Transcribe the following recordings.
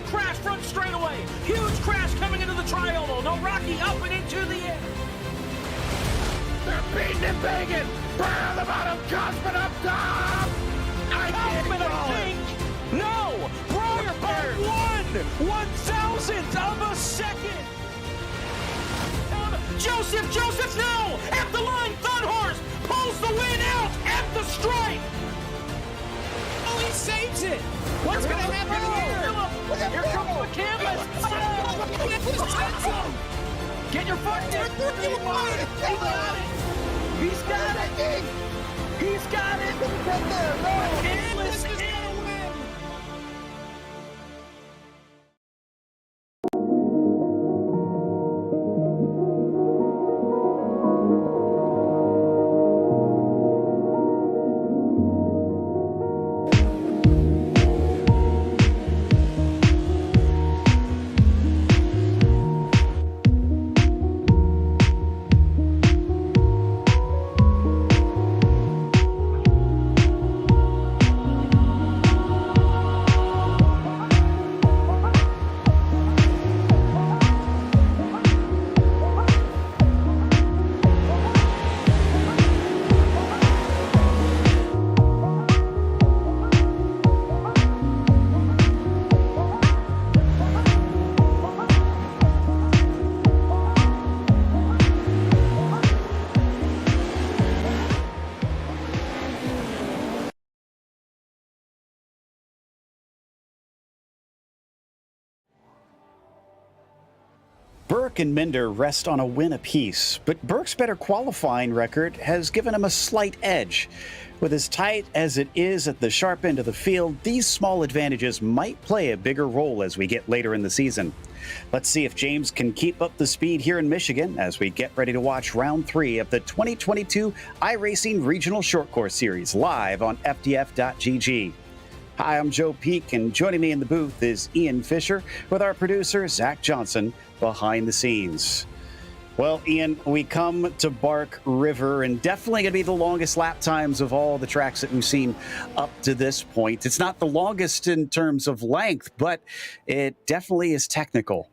crash front straightaway. Huge crash coming into the triangle. No, Rocky up and into the air. They're beating and banging. Burn on the bottom. Cosman up top. Cosman, I think. No. Breyer by 1/1000th of a second. Joseph, no. At the line, Thunhorse pulls the win out at the stripe. Oh, he saves it. What's going to happen here? Here comes the canvas. Get your foot down. He's got it. He's got it. Canvas is going to win. Burke and Minder rest on a win apiece, but Burke's better qualifying record has given him a slight edge. With as tight as it is at the sharp end of the field, these small advantages might play a bigger role as we get later in the season. Let's see if James can keep up the speed here in Michigan as we get ready to watch round 3 of the 2022 iRacing Regional Short Course Series live on FDF.GG. Hi, I'm Joe Peak, and joining me in the booth is Ian Fisher with our producer, Zach Johnson, behind the scenes. Well, Ian, we come to Bark River, and definitely going to be the longest lap times of all the tracks that we've seen up to this point. It's not the longest in terms of length, but it definitely is technical.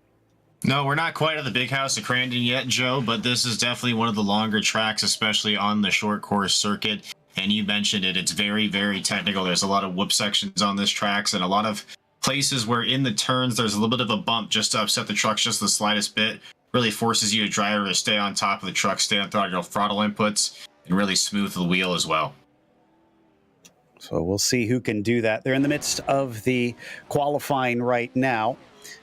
No, we're not quite at the big house of Crandon yet, Joe, but this is definitely one of the longer tracks, especially on the short course circuit. And you mentioned it, it's very, very technical. There's a lot of whoop sections on this tracks and a lot of places where in the turns there's a little bit of a bump just to upset the trucks just the slightest bit. Really forces you to driver to stay on top of the truck, stay on throttle inputs, and really smooth the wheel as well. So we'll see who can do that. They're in the midst of the qualifying right now.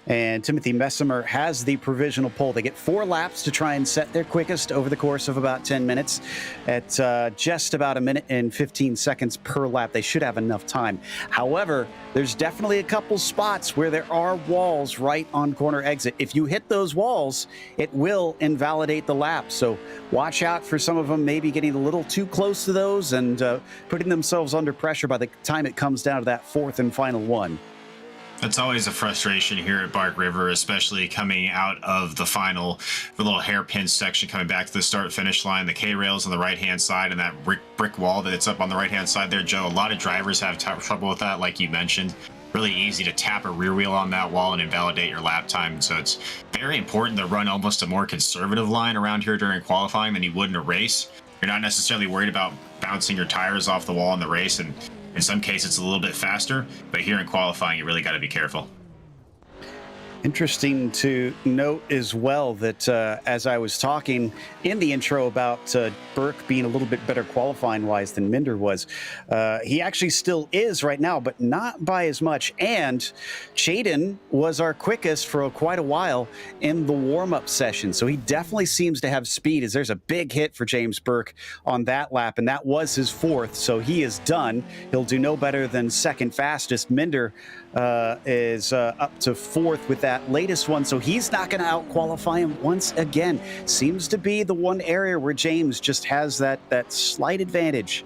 And Timothy Messimer has the provisional pole. They get 4 laps to try and set their quickest over the course of about 10 minutes at just about 1 minute and 15 seconds per lap. They should have enough time. However, there's definitely a couple spots where there are walls right on corner exit. If you hit those walls, it will invalidate the lap. So watch out for some of them maybe getting a little too close to those and putting themselves under pressure by the time it comes down to that 4th and final one. That's always a frustration here at Bark River, especially coming out of the final, the little hairpin section coming back to the start-finish line, the K-rails on the right-hand side, and that brick wall that's up on the right-hand side there, Joe. A lot of drivers have trouble with that, like you mentioned. Really easy to tap a rear wheel on that wall and invalidate your lap time. So it's very important to run almost a more conservative line around here during qualifying than you would in a race. You're not necessarily worried about bouncing your tires off the wall in the race, and in some cases, it's a little bit faster, but here in qualifying, you really got to be careful. Interesting to note as well that as I was talking in the intro about Burke being a little bit better qualifying-wise than Minder was, he actually still is right now, but not by as much. And Chaden was our quickest for quite a while in the warm-up session, so he definitely seems to have speed as there's a big hit for James Burke on that lap, and that was his 4th, so he is done. He'll do no better than 2nd fastest. Minder is up to 4th with that latest one, so he's not going to out-qualify him once again. Seems to be the one area where James just has that slight advantage.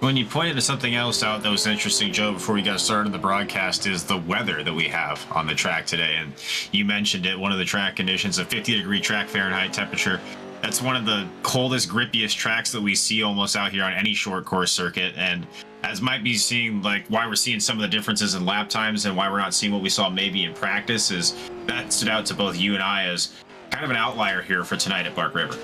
When you pointed to something else out that was interesting, Joe, before we got started on the broadcast, is the weather that we have on the track today. And you mentioned it, one of the track conditions, a 50-degree track Fahrenheit temperature. That's one of the coldest, grippiest tracks that we see almost out here on any short course circuit. And as might be seeing, like, why we're seeing some of the differences in lap times and why we're not seeing what we saw maybe in practice, is that stood out to both you and I as kind of an outlier here for tonight at Bark River.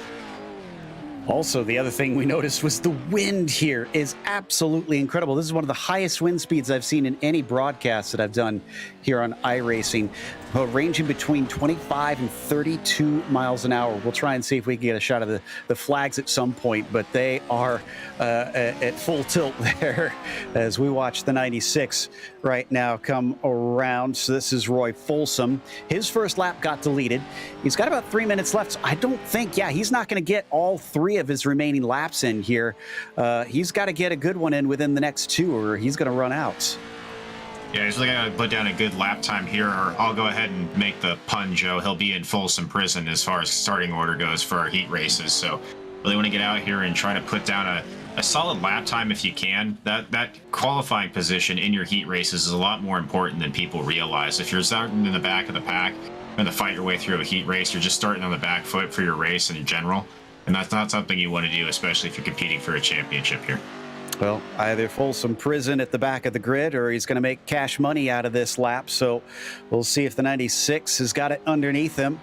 Also, the other thing we noticed was the wind here is absolutely incredible. This is one of the highest wind speeds I've seen in any broadcast that I've done here on iRacing, ranging between 25 and 32 miles an hour. We'll try and see if we can get a shot of the flags at some point, but they are at full tilt there as we watch the 96 right now come around. So this is Roy Folsom. His first lap got deleted. He's got about 3 minutes left. So I don't think, he's not going to get all 3 of his remaining laps in here. He's got to get a good one in within the next 2 or he's going to run out. Yeah, he's really got to put down a good lap time here, or I'll go ahead and make the pun, Joe. He'll be in Folsom Prison as far as starting order goes for our heat races. So really want to get out here and try to put down a solid lap time if you can. That qualifying position in your heat races is a lot more important than people realize. If you're starting in the back of the pack and to fight your way through a heat race, you're just starting on the back foot for your race in general. And that's not something you want to do, especially if you're competing for a championship here. Well, either Folsom Prison at the back of the grid or he's going to make cash money out of this lap. So we'll see if the 96 has got it underneath him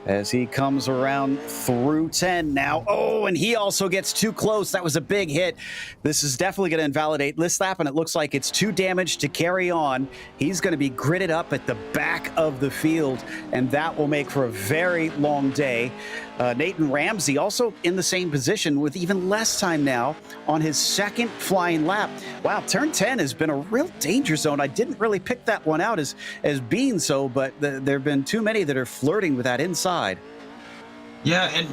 as he comes around through 10 now. Oh, and he also gets too close. That was a big hit. This is definitely going to invalidate this lap, and it looks like it's too damaged to carry on. He's going to be gridded up at the back of the field, and that will make for a very long day. Nathan Ramsey also in the same position with even less time now on his second flying lap. Wow, turn 10 has been a real danger zone. I didn't really pick that one out as being so, but there have been too many that are flirting with that inside. Yeah, and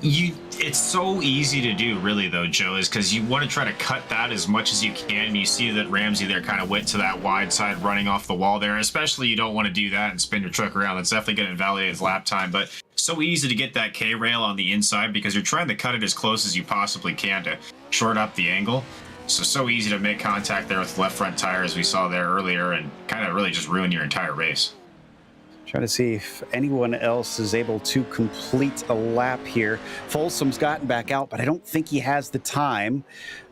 it's so easy to do, really, though, Joe, is because you want to try to cut that as much as you can, and you see that Ramsey there kind of went to that wide side running off the wall there, especially you don't want to do that and spin your truck around. That's definitely going to invalidate his lap time, but so easy to get that K-rail on the inside because you're trying to cut it as close as you possibly can to short up the angle. So easy to make contact there with the left front tire, as we saw there earlier, and kind of really just ruin your entire race. Trying to see if anyone else is able to complete a lap here. Folsom's gotten back out, but I don't think he has the time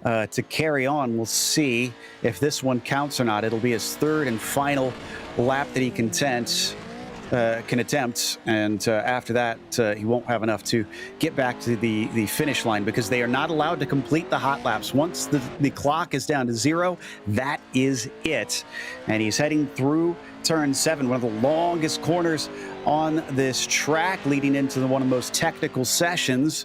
to carry on. We'll see if this one counts or not. It'll be his third and final lap that he can attempt, and after that he won't have enough to get back to the finish line because they are not allowed to complete the hot laps. Once the clock is down to 0, that is it. And he's heading through turn 7, one of the longest corners on this track, leading into one of the most technical sessions.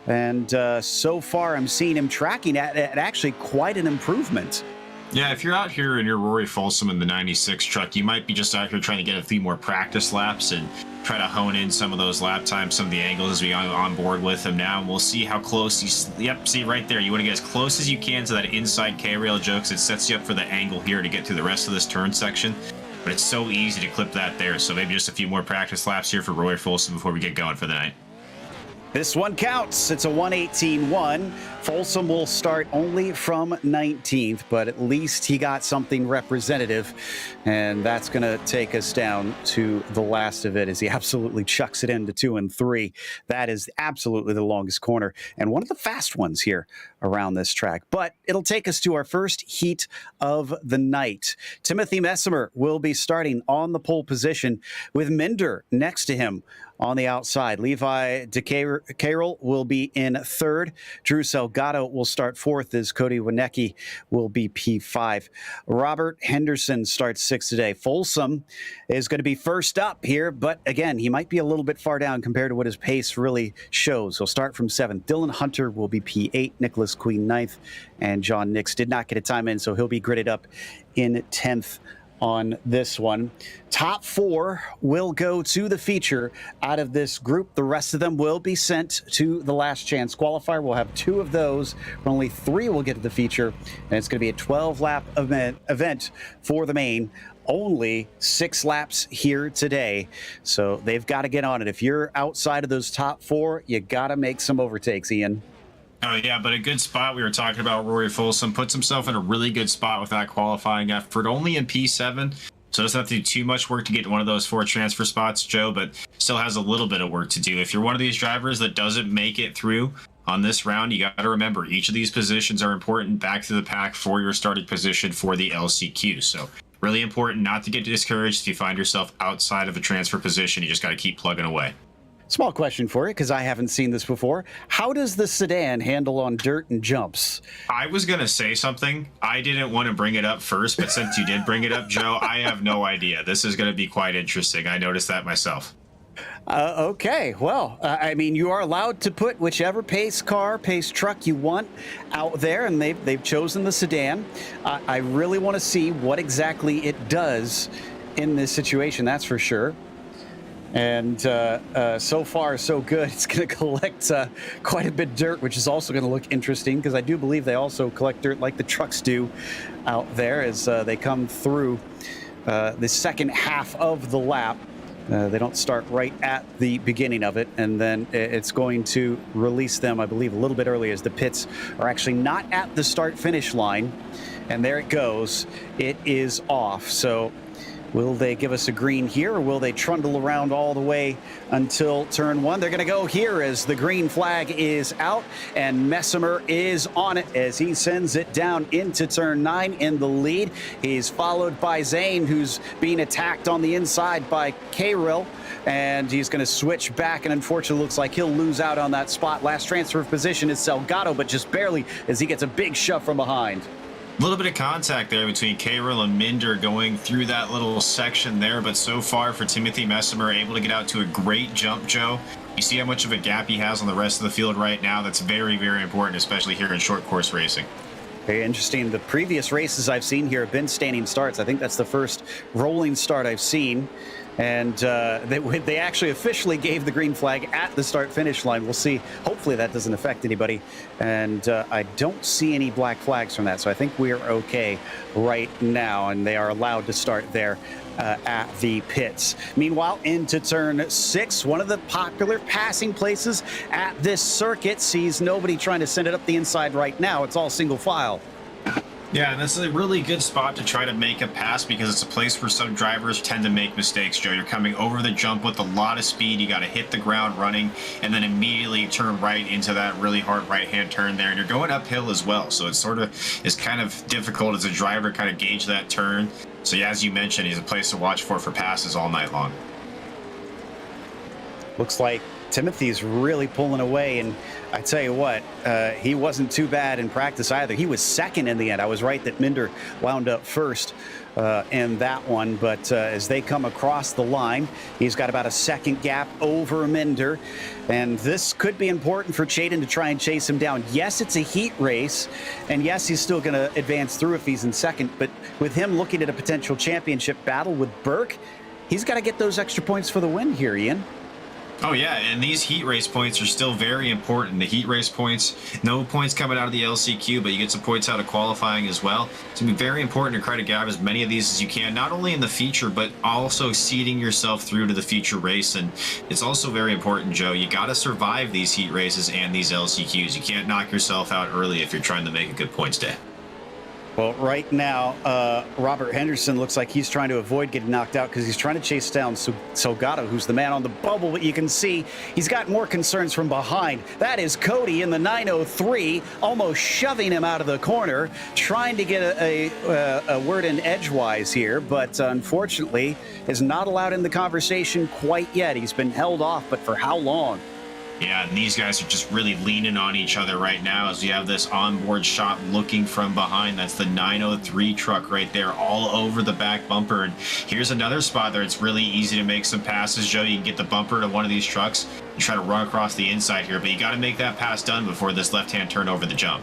And so far I'm seeing him tracking at actually quite an improvement. Yeah, if you're out here and you're Rory Folsom in the 96 truck, you might be just out here trying to get a few more practice laps and try to hone in some of those lap times, some of the angles as we on board with him now. And we'll see how close he's, yep, see right there. You want to get as close as you can to that inside K-rail, Joe, because it sets you up for the angle here to get through the rest of this turn section. But it's so easy to clip that there. So maybe just a few more practice laps here for Roy Folsom before we get going for the night. This one counts. It's a 1:18.1. Folsom will start only from 19th, but at least he got something representative. And that's going to take us down to the last of it as he absolutely chucks it into 2 and 3. That is absolutely the longest corner and one of the fast ones here around this track. But it'll take us to our first heat of the night. Timothy Messimer will be starting on the pole position with Minder next to him on the outside. Levi DeCarroll will be in 3rd. Drew Salgado will start 4th as Cody Wienecke will be P5. Robert Henderson starts 6th today. Folsom is going to be first up here, but again, he might be a little bit far down compared to what his pace really shows. He'll start from 7th. Dylan Hunter will be P8. Nicholas Queen 9th. And John Nix did not get a time in, so he'll be gridded up in 10th on this one. Top 4 will go to the feature out of this group. The rest of them will be sent to the last chance qualifier. We'll have 2 of those, but only 3 will get to the feature, and it's going to be a 12-lap event for the main. Only 6 laps here today, so they've got to get on it. If you're outside of those top 4, you got to make some overtakes, Ian. Oh, yeah, but a good spot. We were talking about Rory Folsom puts himself in a really good spot with that qualifying effort. Only in P7, So doesn't have to do too much work to get to one of those 4 transfer spots, Joe, but still has a little bit of work to do. If you're one of these drivers that doesn't make it through on this round, you got to remember each of these positions are important back to the pack for your starting position for the LCQ. So really important not to get discouraged if you find yourself outside of a transfer position. You just got to keep plugging away. Small question for you, because I haven't seen this before. How does the sedan handle on dirt and jumps? I was going to say something. I didn't want to bring it up first, but since you did bring it up, Joe, I have no idea. This is going to be quite interesting. I noticed that myself. Okay, well, I mean, you are allowed to put whichever pace car, pace truck you want out there, and they've chosen the sedan. I really want to see what exactly it does in this situation, that's for sure. And so far, so good. It's going to collect quite a bit of dirt, which is also going to look interesting, because I do believe they also collect dirt like the trucks do out there as they come through the second half of the lap. They don't start right at the beginning of it, and then it's going to release them, I believe, a little bit early, as the pits are actually not at the start-finish line. And there it goes. It is off. So will they give us a green here, or will they trundle around all the way until turn 1? They're going to go here as the green flag is out, and Messimer is on it as he sends it down into turn 9 in the lead. He's followed by Zane, who's being attacked on the inside by K-Rill, and he's going to switch back, and unfortunately looks like he'll lose out on that spot. Last transfer of position is Salgado, but just barely, as he gets a big shove from behind. A little bit of contact there between K-Rill and Minder going through that little section there, but so far for Timothy Messimer, able to get out to a great jump, Joe. You see how much of a gap he has on the rest of the field right now. That's very, very important, especially here in short course racing. Very interesting. The previous races I've seen here have been standing starts. I think that's the first rolling start I've seen. And they actually officially gave the green flag at the start-finish line. We'll see. Hopefully that doesn't affect anybody. And I don't see any black flags from that, so I think we're okay right now. And they are allowed to start there at the pits. Meanwhile, into turn 6, one of the popular passing places at this circuit sees nobody trying to send it up the inside right now. It's all single file. Yeah, and this is a really good spot to try to make a pass, because it's a place where some drivers tend to make mistakes, Joe. You're coming over the jump with a lot of speed. You got to hit the ground running and then immediately turn right into that really hard right-hand turn there. And you're going uphill as well. So it sort of is kind of difficult as a driver to kind of gauge that turn. So yeah, as you mentioned, he's a place to watch for passes all night long. Looks like Timothy's really pulling away, and I tell you what, he wasn't too bad in practice either. He was second in the end. I was right that Minder wound up first in that one, but as they come across the line, he's got about a second gap over Minder, and this could be important for Chaden to try and chase him down. Yes, it's a heat race, and yes, he's still going to advance through if he's in second, but with him looking at a potential championship battle with Burke, he's got to get those extra points for the win here, Ian. Oh, yeah, and these heat race points are still very important. The heat race points, no points coming out of the LCQ, but you get some points out of qualifying as well. It's going to be very important to try to grab as many of these as you can, not only in the feature, but also seeding yourself through to the feature race. And it's also very important, Joe, you got to survive these heat races and these LCQs. You can't knock yourself out early if you're trying to make a good points day. Well, right now, Robert Henderson looks like he's trying to avoid getting knocked out because he's trying to chase down Salgado, who's the man on the bubble. But you can see he's got more concerns from behind. That is Cody in the 903, almost shoving him out of the corner, trying to get a word in edgewise here, but unfortunately is not allowed in the conversation quite yet. He's been held off, but for how long? Yeah, and these guys are just really leaning on each other right now as we have this onboard shot looking from behind. That's the 903 truck right there all over the back bumper. And here's another spot there. It's really easy to make some passes, Joe. You can get the bumper to one of these trucks and try to run across the inside here, but you got to make that pass done before this left-hand turn over the jump.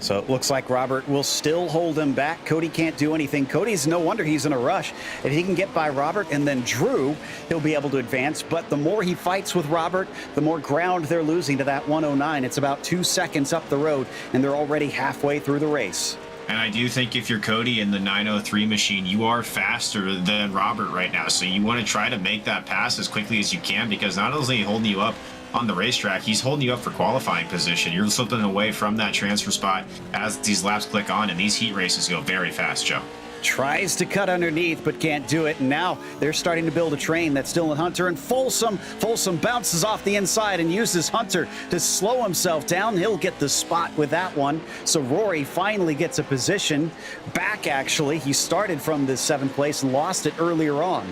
So it looks like Robert will still hold him back. Cody can't do anything. Cody's no wonder he's in a rush. If he can get by Robert and then Drew, he'll be able to advance. But the more he fights with Robert, the more ground they're losing to that 109. It's about 2 seconds up the road, and they're already halfway through the race. And I do think if you're Cody in the 903 machine, you are faster than Robert right now. So you want to try to make that pass as quickly as you can, because not only is he holding you up on the racetrack, he's holding you up for qualifying position. You're slipping away from that transfer spot as these laps click on, and these heat races go very fast, Joe. tries to cut underneath, but can't do it. And now they're starting to build a train that's still in Hunter and Folsom. Folsom bounces off the inside and uses Hunter to slow himself down. He'll get the spot with that one. So Rory finally gets a position back, actually. He started from the 7th place and lost it earlier on.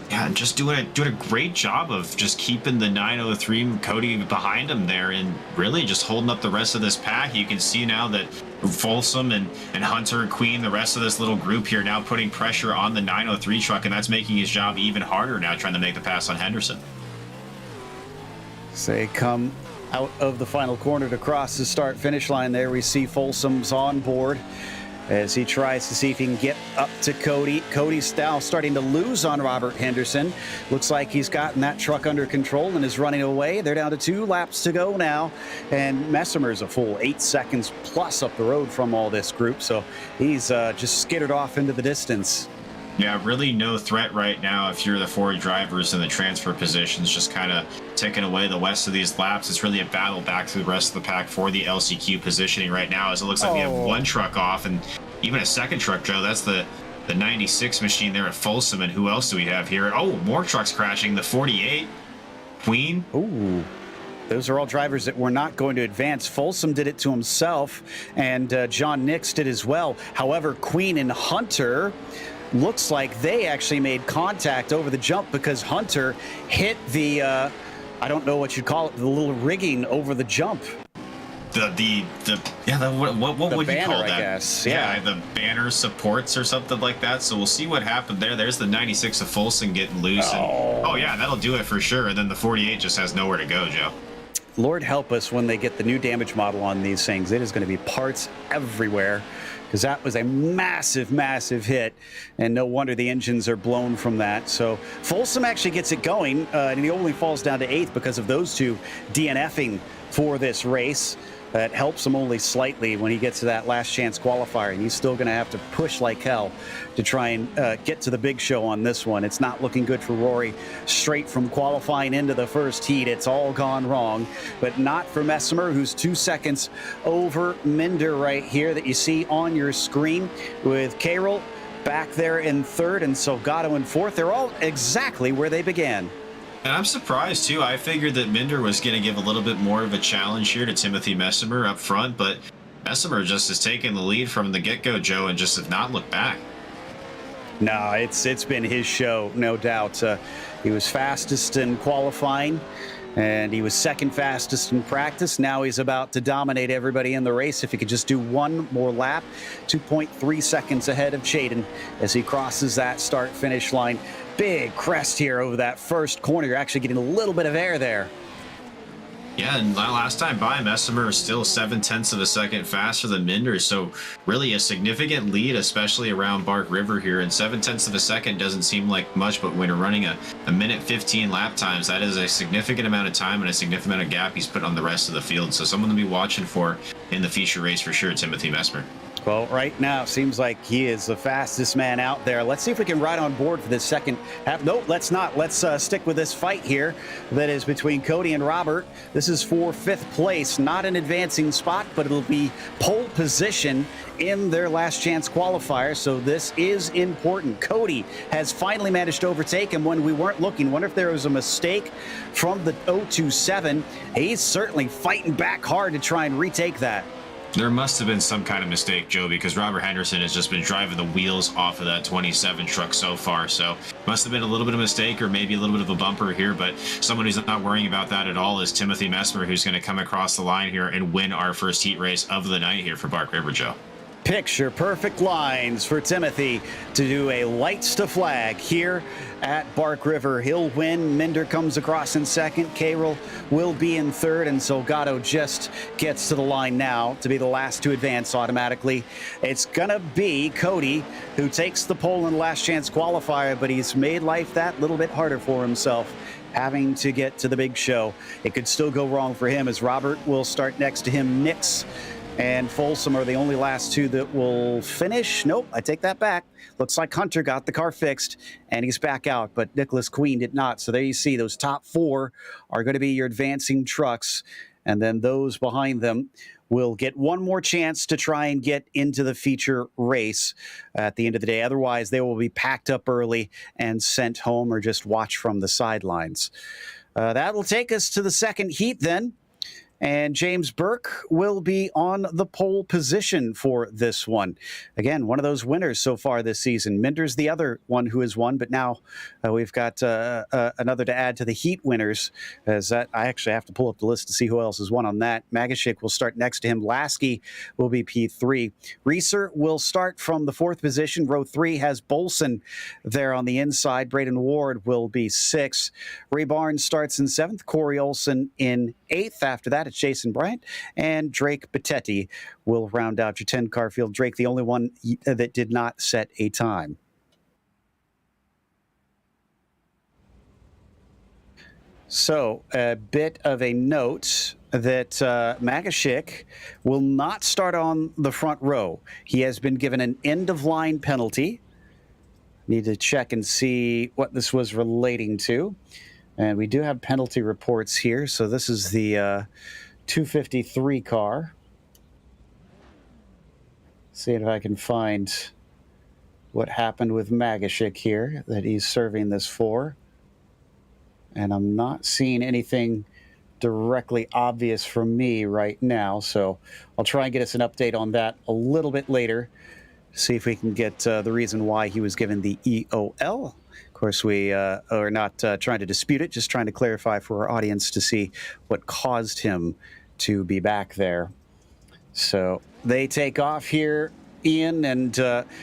Yeah, just doing a great job of just keeping the 903 Cody behind him there and really just holding up the rest of this pack. You can see now that Folsom and Hunter and Queen, the rest of this little group here, now putting pressure on the 903 truck, and that's making his job even harder now, trying to make the pass on Henderson. So they come out of the final corner to cross the start-finish line there. We see Folsom's on board as he tries to see if he can get up to Cody. Cody's now starting to lose on Robert Henderson. Looks like he's gotten that truck under control and is running away. They're down to 2 laps to go now. And Messimer's a full 8 seconds plus up the road from all this group. So he's just skittered off into the distance. Yeah, really no threat right now if you're the 4 drivers in the transfer positions, just kind of taking away the rest of these laps. It's really a battle back to the rest of the pack for the LCQ positioning right now, as it looks like we have 1 truck off and even a 2nd truck, Joe. That's the 96 machine there at Folsom. And who else do we have here? Oh, more trucks crashing. The 48, Queen. Ooh. Those are all drivers that were not going to advance. Folsom did it to himself, and John Nix did as well. However, Queen and Hunter looks like they actually made contact over the jump because Hunter hit the, I don't know what you'd call it, the little rigging over the jump. What would you call that? I guess. Yeah, the banner supports or something like that. So we'll see what happened there. There's the 96 of Folsom getting loose. Oh yeah, that'll do it for sure. And then the 48 just has nowhere to go, Joe. Lord help us when they get the new damage model on these things. It is going to be parts everywhere, because that was a massive, massive hit, and no wonder the engines are blown from that. So Folsom actually gets it going, and he only falls down to 8th because of those 2 DNFing for this race. That helps him only slightly when he gets to that last chance qualifier, and he's still going to have to push like hell to try and get to the big show on this one. It's not looking good for Rory. Straight from qualifying into the first heat, it's all gone wrong, but not for Messimer, who's 2 seconds over Minder right here that you see on your screen, with Carroll back there in 3rd and Salgado in 4th. They're all exactly where they began. And I'm surprised, too. I figured that Minder was going to give a little bit more of a challenge here to Timothy Messimer up front, but Messimer just has taken the lead from the get-go, Joe, and just have not looked back. No, it's been his show, no doubt. He was fastest in qualifying, and he was 2nd fastest in practice. Now he's about to dominate everybody in the race. If he could just do 1 more lap, 2.3 seconds ahead of Chaden as he crosses that start-finish line. Big crest here over that first corner. You're actually getting a little bit of air there. Yeah, and last time by, Messimer is still 0.7 of a second faster than Minder, so really a significant lead, especially around Bark River here, and 0.7 of a second doesn't seem like much, but when you're running a minute 15 lap times, that is a significant amount of time and a significant amount of gap he's put on the rest of the field, so someone to be watching for in the feature race for sure, Timothy Messimer. Well, right now, it seems like he is the fastest man out there. Let's see if we can ride on board for this second half. Nope, let's not. Let's stick with this fight here that is between Cody and Robert. This is for 5th place. Not an advancing spot, but it'll be pole position in their last chance qualifier, so this is important. Cody has finally managed to overtake him when we weren't looking. Wonder if there was a mistake from the 027. He's certainly fighting back hard to try and retake that. There must have been some kind of mistake, Joe, because Robert Henderson has just been driving the wheels off of that 27 truck so far. So must have been a little bit of a mistake or maybe a little bit of a bumper here. But someone who's not worrying about that at all is Timothy Messimer, who's going to come across the line here and win our first heat race of the night here for Bark River, Joe. Picture perfect lines for Timothy to do a lights to flag here at Bark River. He'll win. Minder comes across in 2nd. Carroll will be in 3rd, and Salgado just gets to the line now to be the last to advance automatically. It's gonna be Cody who takes the pole in the last chance qualifier, but he's made life that little bit harder for himself, having to get to the big show. It could still go wrong for him as Robert will start next to him. Nix and Folsom are the only last 2 that will finish. Nope, I take that back. Looks like Hunter got the car fixed, and he's back out, but Nicholas Queen did not. So there you see those top 4 are going to be your advancing trucks, and then those behind them will get one more chance to try and get into the feature race at the end of the day. Otherwise, they will be packed up early and sent home or just watch from the sidelines. That'll take us to the second heat then. And James Burke will be on the pole position for this one. Again, one of those winners so far this season. Minder's the other one who has won, but now we've got another to add to the heat winners. As that, I actually have to pull up the list to see who else has won on that. Magashik will start next to him. Lasky will be P3. Reeser will start from the fourth position. Row 3 has Bolson there on the inside. Braden Ward will be 6th. Ray Barnes starts in 7th. Corey Olson in 8th. After that, it's Jason Bryant, and Drake Bettetti will round out your 10-car field. Drake, the only one that did not set a time. So, a bit of a note that Magashik will not start on the front row. He has been given an end-of-line penalty. Need to check and see what this was relating to. And we do have penalty reports here. So this is the 253 car. Seeing if I can find what happened with Magashik here that he's serving this for. And I'm not seeing anything directly obvious for me right now. So I'll try and get us an update on that a little bit later. See if we can get the reason why he was given the EOL. Of course, we are not trying to dispute it, just trying to clarify for our audience to see what caused him to be back there. So they take off here, Ian, and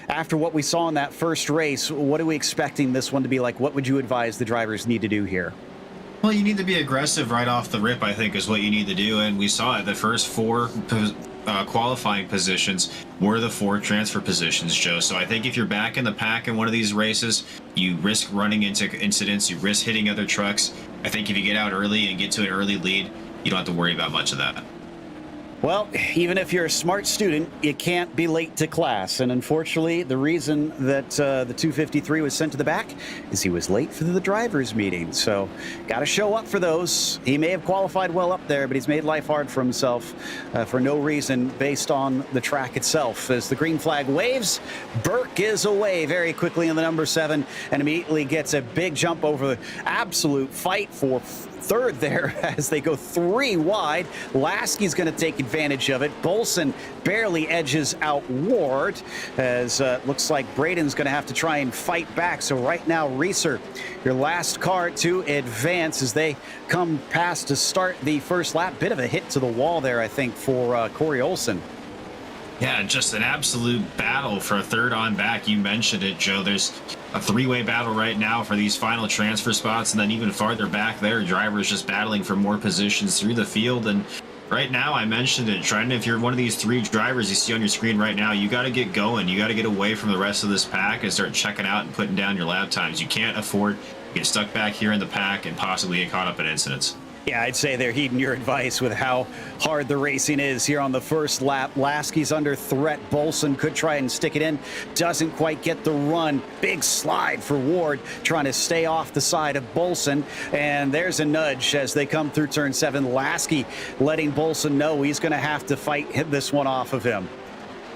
after what we saw in that first race, what are we expecting this one to be like? What would you advise the drivers need to do here? Well, you need to be aggressive right off the rip, I think, is what you need to do. And we saw it. The first 4 qualifying positions were the 4 transfer positions, Joe. So I think if you're back in the pack in one of these races, you risk running into incidents, you risk hitting other trucks. I think if you get out early and get to an early lead, you don't have to worry about much of that. Well, even if you're a smart student, you can't be late to class. And unfortunately, the reason that the 253 was sent to the back is he was late for the drivers' meeting. So got to show up for those. He may have qualified well up there, but he's made life hard for himself for no reason based on the track itself. As the green flag waves, Burke is away very quickly in the number 7 and immediately gets a big jump over the absolute fight for third there as they go 3 wide. Lasky's going to take advantage of it. Bolson barely edges out Ward as looks like Braden's going to have to try and fight back. So right now, Reeser, your last car to advance as they come past to start the first lap. Bit of a hit to the wall there, I think, for Corey Olson. Yeah, just an absolute battle for a third on back. You mentioned it, Joe. There's a 3-way battle right now for these final transfer spots, and then even farther back there, drivers just battling for more positions through the field. And right now, I mentioned it, Trent, if you're one of these 3 drivers you see on your screen right now, you got to get going. You got to get away from the rest of this pack and start checking out and putting down your lap times. You can't afford to get stuck back here in the pack and possibly get caught up in incidents. Yeah, I'd say they're heeding your advice with how hard the racing is here on the first lap. Lasky's under threat. Bolson could try and stick it in. Doesn't quite get the run. Big slide for Ward, trying to stay off the side of Bolson. And there's a nudge as they come through turn 7. Lasky letting Bolson know he's going to have to hit this one off of him.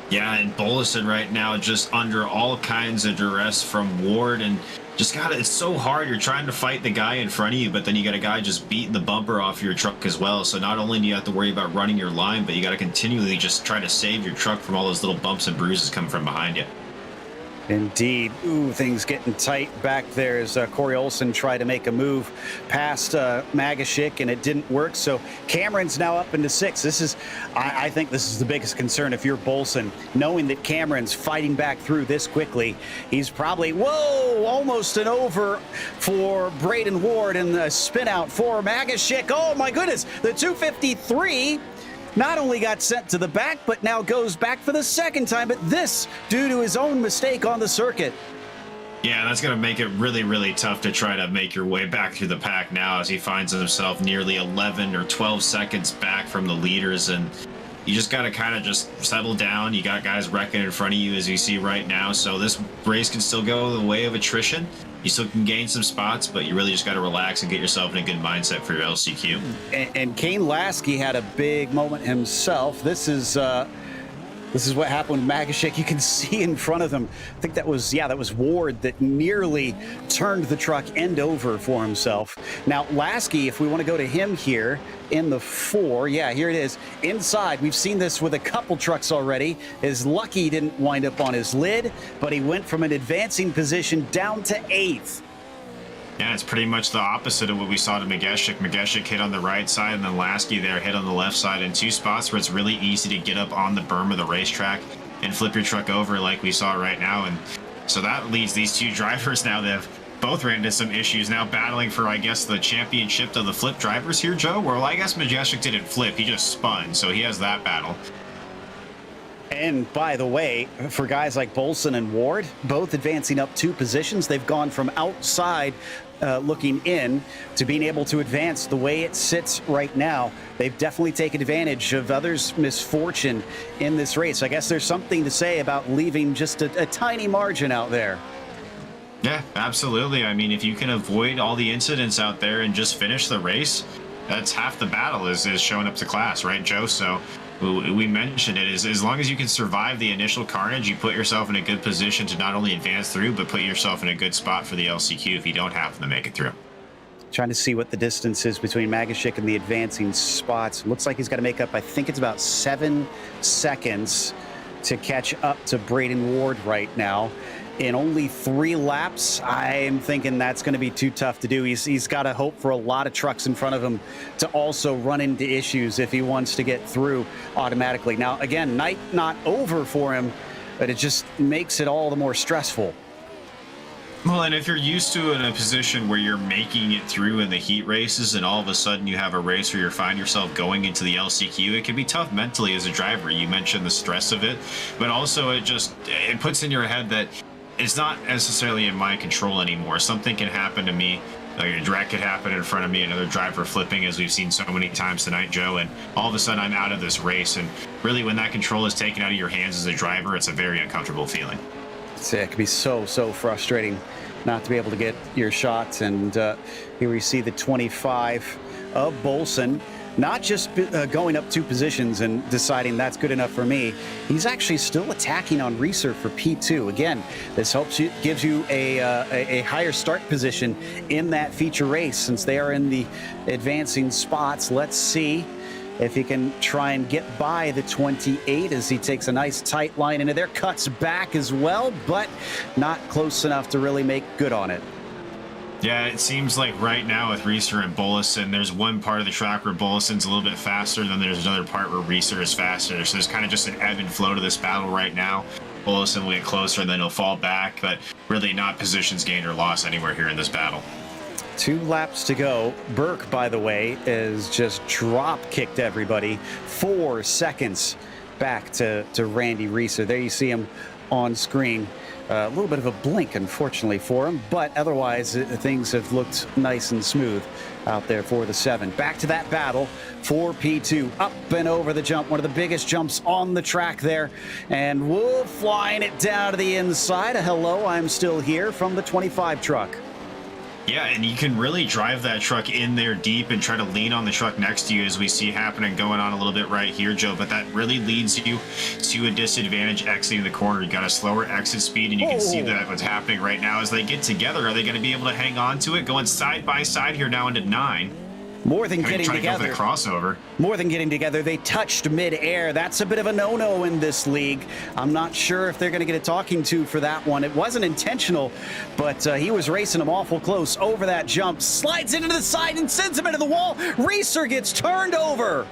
Yeah, and Bolson right now just under all kinds of duress from Ward, and it's so hard. You're trying to fight the guy in front of you, but then you got a guy just beating the bumper off your truck as well. So not only do you have to worry about running your line, but you got to continually just try to save your truck from all those little bumps and bruises coming from behind you. Indeed. Ooh, things getting tight back there as Corey Olson tried to make a move past Magashik, and it didn't work. So Cameron's now up into 6th. I think this is the biggest concern if you're Bolson, knowing that Cameron's fighting back through this quickly. He's probably, almost an over for Braden Ward and the spin out for Magashik. Oh my goodness, the 253 not only got sent to the back, but now goes back for the second time, but this due to his own mistake on the circuit. Yeah, that's going to make it really, really tough to try to make your way back through the pack now as he finds himself nearly 11 or 12 seconds back from the leaders. And you just got to kind of just settle down. You got guys wrecking in front of you, as you see right now. So this race can still go the way of attrition. You still can gain some spots, but you really just got to relax and get yourself in a good mindset for your LCQ. And Kane Lasky had a big moment himself. This is what happened with Magashik. You can see in front of them. I think that was Ward that nearly turned the truck end over for himself. Now, Lasky, if we want to go to him here in the 4, yeah, here it is. Inside, we've seen this with a couple trucks already. Is lucky he didn't wind up on his lid, but he went from an advancing position down to 8th. Yeah, it's pretty much the opposite of what we saw to Mageshik. Mageshik hit on the right side, and then Lasky there hit on the left side in 2 spots where it's really easy to get up on the berm of the racetrack and flip your truck over like we saw right now. And so that leads these 2 drivers now that have both ran into some issues, now battling for, I guess, the championship of the flip drivers here, Joe. Well, I guess Mageshik didn't flip. He just spun, so he has that battle. And by the way, for guys like Bolson and Ward, both advancing up 2 positions, they've gone from outside looking in to being able to advance the way it sits right now. They've definitely taken advantage of others' misfortune in this race. I guess there's something to say about leaving just a tiny margin out there. Yeah, absolutely. I mean, if you can avoid all the incidents out there and just finish the race, that's half the battle is showing up to class, right, Joe? So we mentioned it, is as long as you can survive the initial carnage, you put yourself in a good position to not only advance through, but put yourself in a good spot for the LCQ if you don't happen to make it through. Trying to see what the distance is between Magashik and the advancing spots. Looks like he's got to make up, I think it's about 7 seconds to catch up to Braden Ward right now. In only 3 laps, I'm thinking that's going to be too tough to do. He's got to hope for a lot of trucks in front of him to also run into issues if he wants to get through automatically. Now, again, night not over for him, but it just makes it all the more stressful. Well, and if you're used to in a position where you're making it through in the heat races and all of a sudden you have a race where you find yourself going into the LCQ, it can be tough mentally as a driver. You mentioned the stress of it, but also it puts in your head that it's not necessarily in my control anymore. Something can happen to me. Like a wreck could happen in front of me, another driver flipping, as we've seen so many times tonight, Joe, and all of a sudden I'm out of this race. And really, when that control is taken out of your hands as a driver, it's a very uncomfortable feeling. It can be so frustrating not to be able to get your shots. And here we see the 25 of Bolson. Not just going up 2 positions and deciding that's good enough for me. He's actually still attacking on Reeser for P2. Again, this gives you a higher start position in that feature race since they are in the advancing spots. Let's see if he can try and get by the 28 as he takes a nice tight line into there. Cuts back as well, but not close enough to really make good on it. Yeah, it seems like right now with Reeser and Bullison, there's one part of the track where Bullison's a little bit faster, then there's another part where Reeser is faster. So there's kind of just an ebb and flow to this battle right now. Bullison will get closer and then he'll fall back, but really not positions gained or lost anywhere here in this battle. 2 laps to go. Burke, by the way, is just drop-kicked everybody. 4 seconds back to Randy Reeser. There you see him on screen. A little bit of a blink, unfortunately, for him, but otherwise things have looked nice and smooth out there for the 7. Back to that battle for P2. Up and over the jump, one of the biggest jumps on the track there. And Wolf flying it down to the inside. A hello, I'm still here from the 25 truck. Yeah, and you can really drive that truck in there deep and try to lean on the truck next to you, as we see happening going on a little bit right here, Joe. But that really leads you to a disadvantage exiting the corner. You got a slower exit speed, and you can see that what's happening right now as they get together. Are they going to be able to hang on to it? Going side by side here now into 9. More than getting together. To go for the crossover. More than getting together, they touched mid-air. That's a bit of a no-no in this league. I'm not sure if they're going to get a talking to for that one. It wasn't intentional, but he was racing them awful close over that jump. Slides into the side and sends him into the wall. Reeser gets turned over.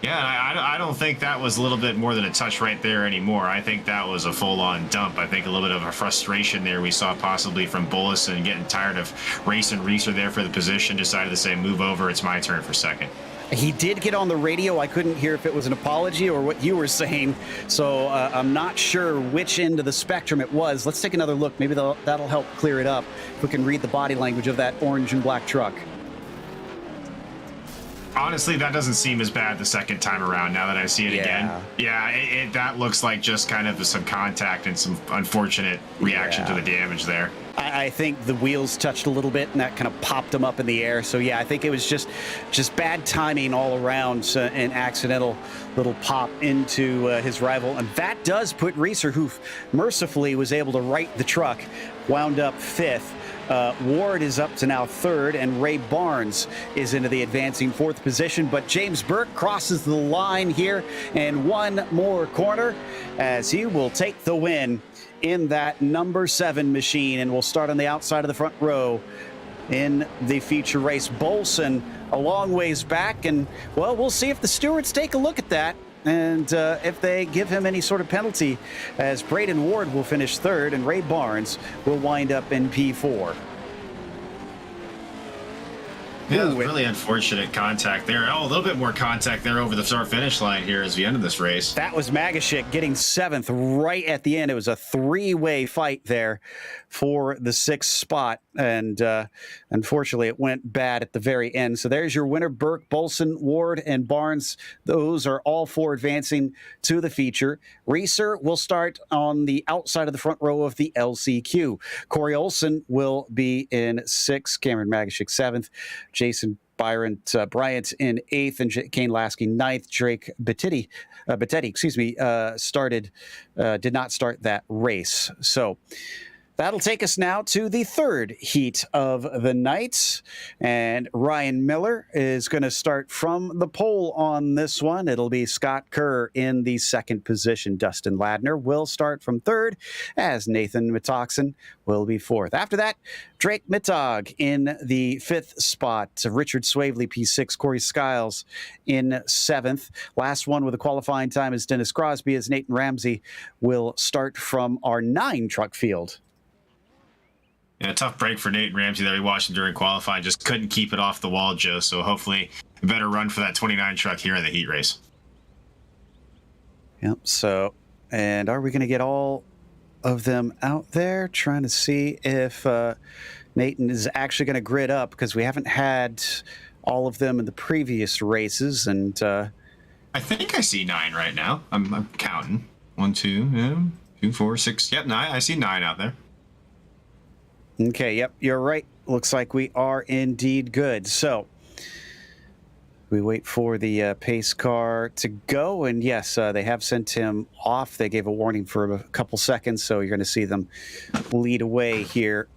Yeah, I don't think that was a little bit more than a touch right there anymore. I think that was a full-on dump. I think a little bit of a frustration there we saw possibly from Bullison getting tired of racing Reeser there for the position, decided to say, move over, it's my turn for second. He did get on the radio. I couldn't hear if it was an apology or what you were saying, so I'm not sure which end of the spectrum it was. Let's take another look. Maybe that'll help clear it up if we can read the body language of that orange and black truck. Honestly, that doesn't seem as bad the second time around now that I see it again. Yeah, that looks like just kind of some contact and some unfortunate reaction to the damage there. I think the wheels touched a little bit, and that kind of popped him up in the air. So, yeah, I think it was just bad timing all around, an accidental little pop into his rival. And that does put Reeser, who mercifully was able to right the truck, wound up 5th. Ward is up to now 3rd, and Ray Barnes is into the advancing 4th position. But James Burke crosses the line here in one more corner as he will take the win in that number 7 machine, and we'll start on the outside of the front row in the feature race. Bolson a long ways back, and well, we'll see if the stewards take a look at that and if they give him any sort of penalty, as Braden Ward will finish 3rd and Ray Barnes will wind up in P4. Yeah, really unfortunate contact there. Oh, a little bit more contact there over the start-finish line here as we end this race. That was Magashik getting 7th right at the end. It was a 3-way fight there for the 6th spot, and unfortunately it went bad at the very end. So there's your winner: Burke, Bolson, Ward, and Barnes. Those are all 4 advancing to the feature. Reeser will start on the outside of the front row of the LCQ. Corey Olson will be in 6th, Cameron Magashik 7th, Jason Bryant in 8th, and Kane Lasky 9th. Drake Bettetti, did not start that race. So that'll take us now to the 3rd heat of the night, and Ryan Miller is going to start from the pole on this one. It'll be Scott Kerr in the 2nd position. Dustin Ladner will start from 3rd, as Nathan Metoxen will be 4th. After that, Drake Mittag in the 5th spot. Richard Swavely, P6. Corey Skiles in 7th. Last one with a qualifying time is Dennis Crosby, as Nathan Ramsey will start from our 9 truck field. Yeah, tough break for Nate Ramsey there. We watched him during qualifying, just couldn't keep it off the wall, Joe. So hopefully a better run for that 29 truck here in the heat race. Yep. So, and are we going to get all of them out there? Trying to see if Nathan is actually going to grid up, because we haven't had all of them in the previous races. And I think I see 9 right now. I'm counting. 1, 2, 2, 4, 6. Yep, 9. I see 9 out there. Okay, yep, you're right. Looks like we are indeed good. So we wait for the pace car to go, and yes, they have sent him off. They gave a warning for a couple seconds, so you're going to see them lead away here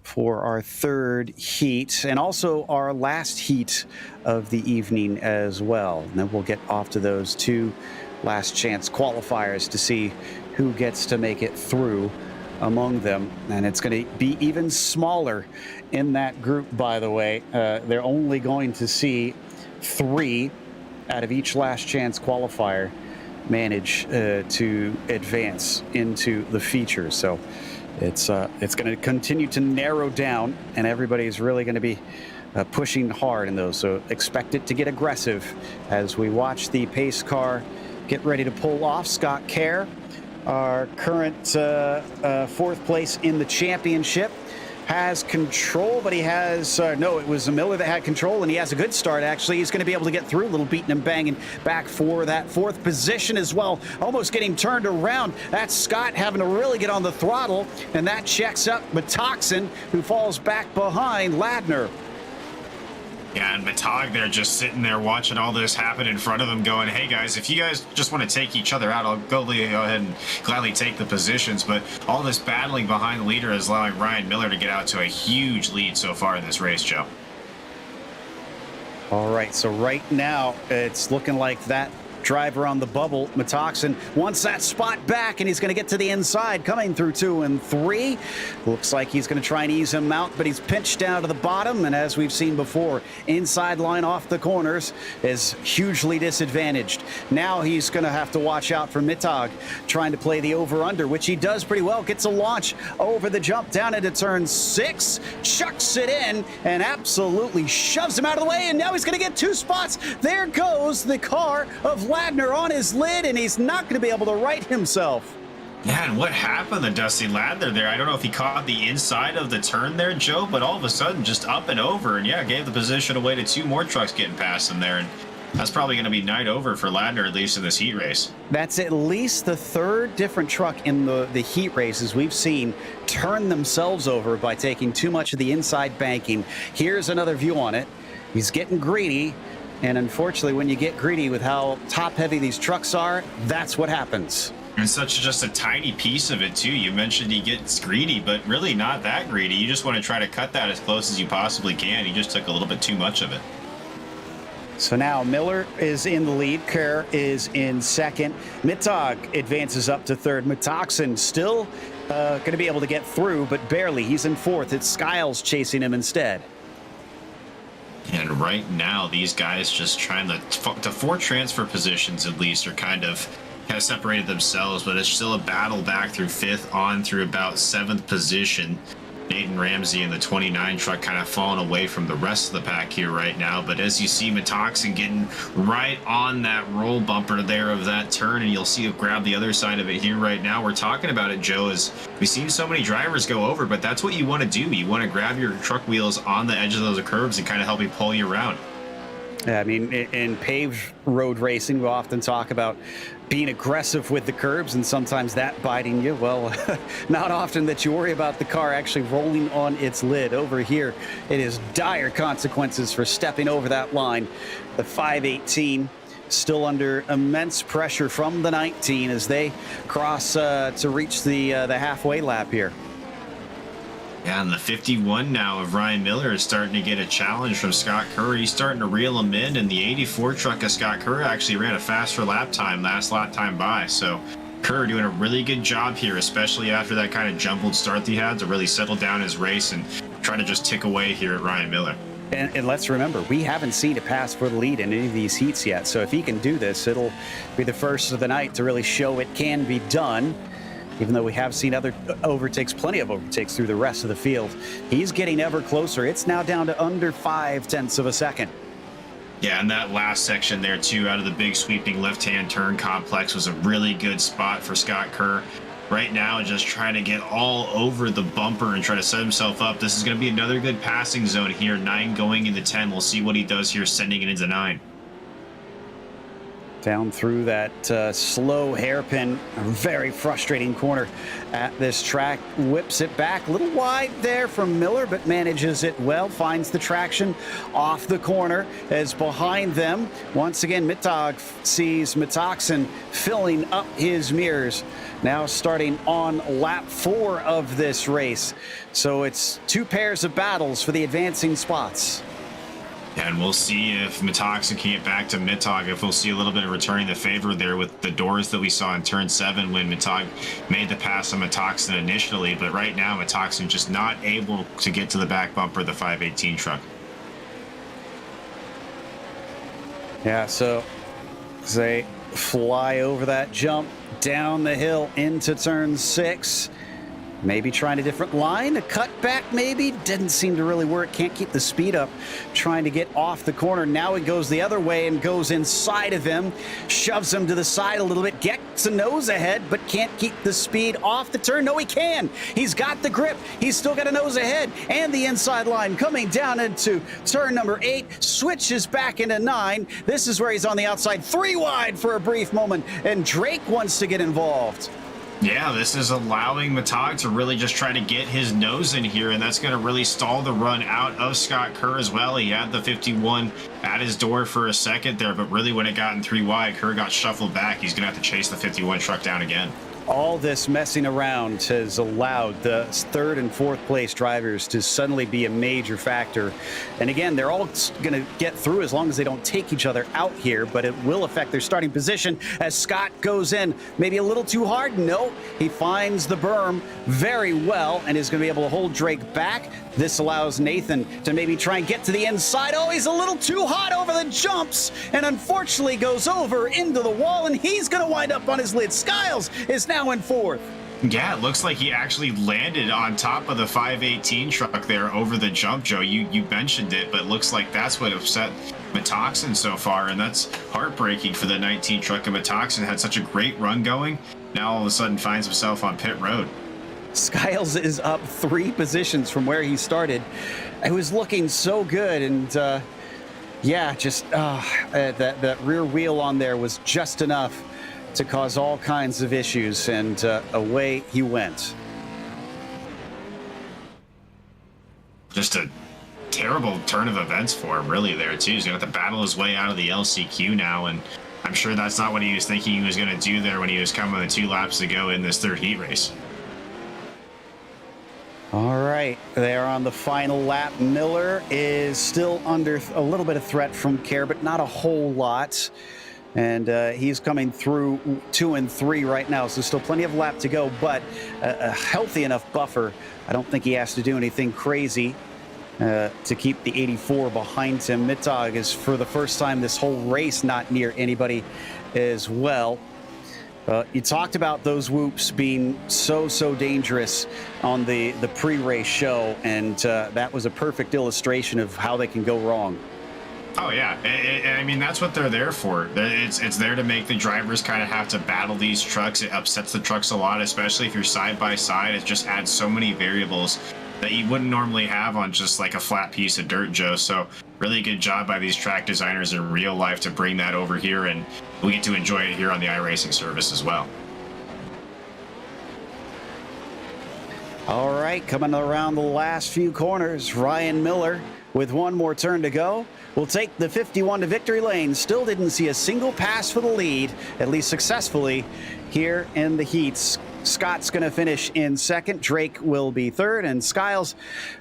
for our 3rd heat, and also our last heat of the evening as well. And then we'll get off to those 2 last chance qualifiers to see who gets to make it through among them, and it's going to be even smaller in that group, by the way. They're only going to see 3 out of each last chance qualifier manage to advance into the feature. So it's going to continue to narrow down, and everybody's really going to be pushing hard in those. So expect it to get aggressive as we watch the pace car get ready to pull off. Scott Kerr, our current 4th place in the championship, has control, but he has no, it was Miller that had control, and he has a good start, actually. He's going to be able to get through, a little beating and banging back for that 4th position as well, almost getting turned around. That's Scott having to really get on the throttle, and that checks up Metoxen, who falls back behind Ladner. Yeah, and Matog there just sitting there watching all this happen in front of him, going, hey guys, if you guys just want to take each other out, I'll go ahead and gladly take the positions. But all this battling behind the leader is allowing Ryan Miller to get out to a huge lead so far in this race, Joe. All right, so right now it's looking like that driver on the bubble, Metoxen, wants that spot back, and he's going to get to the inside, coming through 2 and 3. Looks like he's going to try and ease him out, but he's pinched down to the bottom, and as we've seen before, inside line off the corners is hugely disadvantaged. Now he's going to have to watch out for Mittag, trying to play the over-under, which he does pretty well. Gets a launch over the jump down into turn 6, chucks it in, and absolutely shoves him out of the way, and now he's going to get 2 spots. There goes the car of Ladner on his lid, and he's not going to be able to right himself. Yeah, and what happened to Dusty Ladler there? I don't know if he caught the inside of the turn there, Joe, but all of a sudden just up and over, and yeah, gave the position away to 2 more trucks getting past him there, and that's probably going to be night over for Ladner, at least in this heat race. That's at least the 3rd different truck in the heat races we've seen turn themselves over by taking too much of the inside banking. Here's another view on it. He's getting greedy, and unfortunately, when you get greedy with how top-heavy these trucks are, that's what happens. And such just a tiny piece of it, too. You mentioned he gets greedy, but really not that greedy. You just want to try to cut that as close as you possibly can. He just took a little bit too much of it. So now Miller is in the lead. Kerr is in second. Mittag advances up to third. Metoxen still going to be able to get through, but barely. He's in fourth. It's Skiles chasing him instead. And right now, these guys just trying to 4 transfer positions at least are kind of separated themselves, but it's still a battle back through 5th on through about 7th position. Nathan Ramsey in the 29 truck kind of falling away from the rest of the pack here right now. But as you see Metoxen getting right on that roll bumper there of that turn, and you'll see it grab the other side of it here right now. We're talking about it, Joe, as we've seen so many drivers go over, but that's what you want to do. You want to grab your truck wheels on the edge of those curves and kind of help you pull you around. Yeah, I mean, in paved road racing, we often talk about being aggressive with the curbs and sometimes that biting you. Well, not often that you worry about the car actually rolling on its lid. Over here, it is dire consequences for stepping over that line. The 518 still under immense pressure from the 19 as they cross to reach the halfway lap here. Yeah, and the 51 now of Ryan Miller is starting to get a challenge from Scott Kerr. He's starting to reel him in, and the 84 truck of Scott Kerr actually ran a faster lap time last lap time by. So Kerr doing a really good job here, especially after that kind of jumbled start that he had to really settle down his race and try to just tick away here at Ryan Miller. And let's remember, we haven't seen a pass for the lead in any of these heats yet. So if he can do this, it'll be the first of the night to really show it can be done. Even though we have seen other overtakes, plenty of overtakes through the rest of the field. He's getting ever closer. It's now down to under 0.5 of a second. Yeah, and that last section there, too, out of the big sweeping left-hand turn complex was a really good spot for Scott Kerr. Right now, just trying to get all over the bumper and try to set himself up. This is going to be another good passing zone here. 9 going into 10. We'll see what he does here, sending it into 9. Down through that slow hairpin, a very frustrating corner at this track. Whips it back a little wide there from Miller, but manages it well. Finds the traction off the corner as behind them. Once again, Mittag sees Metoxen filling up his mirrors. Now starting on lap 4 of this race. So it's 2 pairs of battles for the advancing spots. And we'll see if Metoxen can get back to Mittag, if we'll see a little bit of returning the favor there with the doors that we saw in turn 7 when Mittag made the pass on Metoxen initially. But right now, Metoxen just not able to get to the back bumper of the 518 truck. Yeah, so they fly over that jump, down the hill into turn 6. Maybe trying a different line, a cutback maybe. Didn't seem to really work. Can't keep the speed up. Trying to get off the corner. Now it goes the other way and goes inside of him. Shoves him to the side a little bit. Gets a nose ahead, but can't keep the speed off the turn. No, he can. He's got the grip. He's still got a nose ahead. And the inside line coming down into turn number 8. Switches back into 9. This is where he's on the outside. 3 wide for a brief moment. And Drake wants to get involved. Yeah, this is allowing Mittag to really just try to get his nose in here, and that's going to really stall the run out of Scott Kerr as well. He had the 51 at his door for a second there, but really when it got in 3 wide, Kerr got shuffled back. He's going to have to chase the 51 truck down again. All this messing around has allowed the 3rd and 4th place drivers to suddenly be a major factor. And again, they're all going to get through as long as they don't take each other out here, but it will affect their starting position as Scott goes in. Maybe a little too hard? No, he finds the berm very well and is going to be able to hold Drake back. This allows Nathan to maybe try and get to the inside. Oh, he's a little too hot over the jumps and unfortunately goes over into the wall, and he's going to wind up on his lid. Skiles is now in 4th. Yeah, it looks like he actually landed on top of the 518 truck there over the jump, Joe. You mentioned it, but it looks like that's what upset Metoxen so far, and that's heartbreaking for the 19 truck. And Metoxen had such a great run going, now all of a sudden finds himself on pit road. Skiles is up 3 positions from where he started. It was looking so good, and yeah, just that rear wheel on there was just enough to cause all kinds of issues, and away he went. Just a terrible turn of events for him, really, there, too. He's going to have to battle his way out of the LCQ now, and I'm sure that's not what he was thinking he was going to do there when he was coming with 2 laps to go in this third heat race. All right, they're on the final lap. Miller is still under a little bit of threat from Kerr, but not a whole lot. And he's coming through 2 and 3 right now, so still plenty of lap to go, but a healthy enough buffer. I don't think he has to do anything crazy to keep the 84 behind him. Mittag is, for the first time this whole race, not near anybody as well. You talked about those whoops being so dangerous on the pre-race show, and that was a perfect illustration of how they can go wrong. Oh, yeah. I mean, that's what they're there for. It's there to make the drivers kind of have to battle these trucks. It upsets the trucks a lot, especially if you're side by side. It just adds so many variables that you wouldn't normally have on just like a flat piece of dirt, Joe. So really good job by these track designers in real life to bring that over here, and we get to enjoy it here on the iRacing service as well. All right, coming around the last few corners, Ryan Miller with 1 more turn to go will take the 51 to victory lane. Still didn't see a single pass for the lead, at least successfully, here in the heats. Scott's going to finish in 2nd. Drake will be 3rd, and Skiles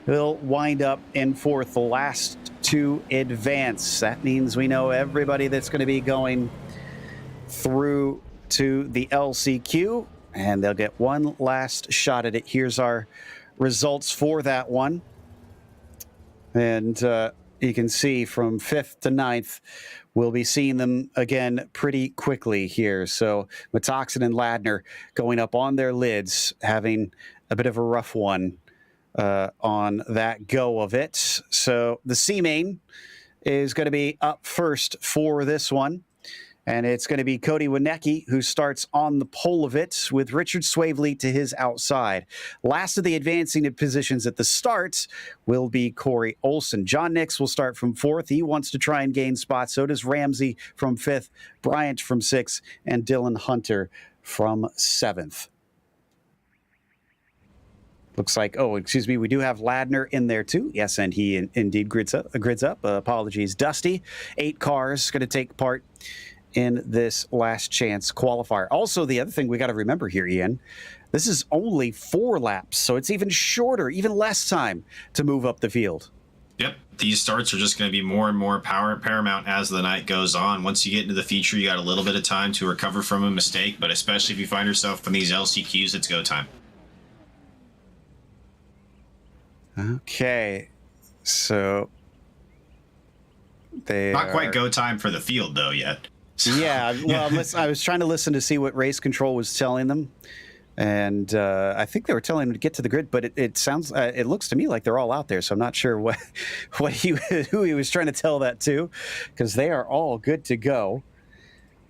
will wind up in 4th. The last 2 advance. That means we know everybody that's going to be going through to the LCQ, and they'll get one last shot at it. Here's our results for that one. And you can see from 5th to 9th, we'll be seeing them again pretty quickly here. So Metoxen and Ladner going up on their lids, having a bit of a rough one on that go of it. So the C-Main is going to be up first for this one. And it's going to be Cody Wienecke who starts on the pole of it, with Richard Swavely to his outside. Last of the advancing positions at the start will be Corey Olsen. John Nix will start from 4th. He wants to try and gain spots. So does Ramsey from 5th, Bryant from 6th, and Dylan Hunter from 7th. Looks like, we do have Ladner in there too. Yes, and he indeed grids up. Apologies. Dusty, 8 cars going to take part in this last chance qualifier. Also, the other thing we got to remember here, Ian, this is only 4 laps, so it's even shorter, even less time to move up the field. Yep, these starts are just going to be more and more paramount as the night goes on. Once you get into the feature, you got a little bit of time to recover from a mistake, but especially if you find yourself in these LCQs, it's go time. Okay, so they not quite go time for the field though yet. Yeah, well, I was trying to listen to see what race control was telling them, and I think they were telling them to get to the grid, but it looks to me like they're all out there, so I'm not sure who he was trying to tell that to, because they are all good to go.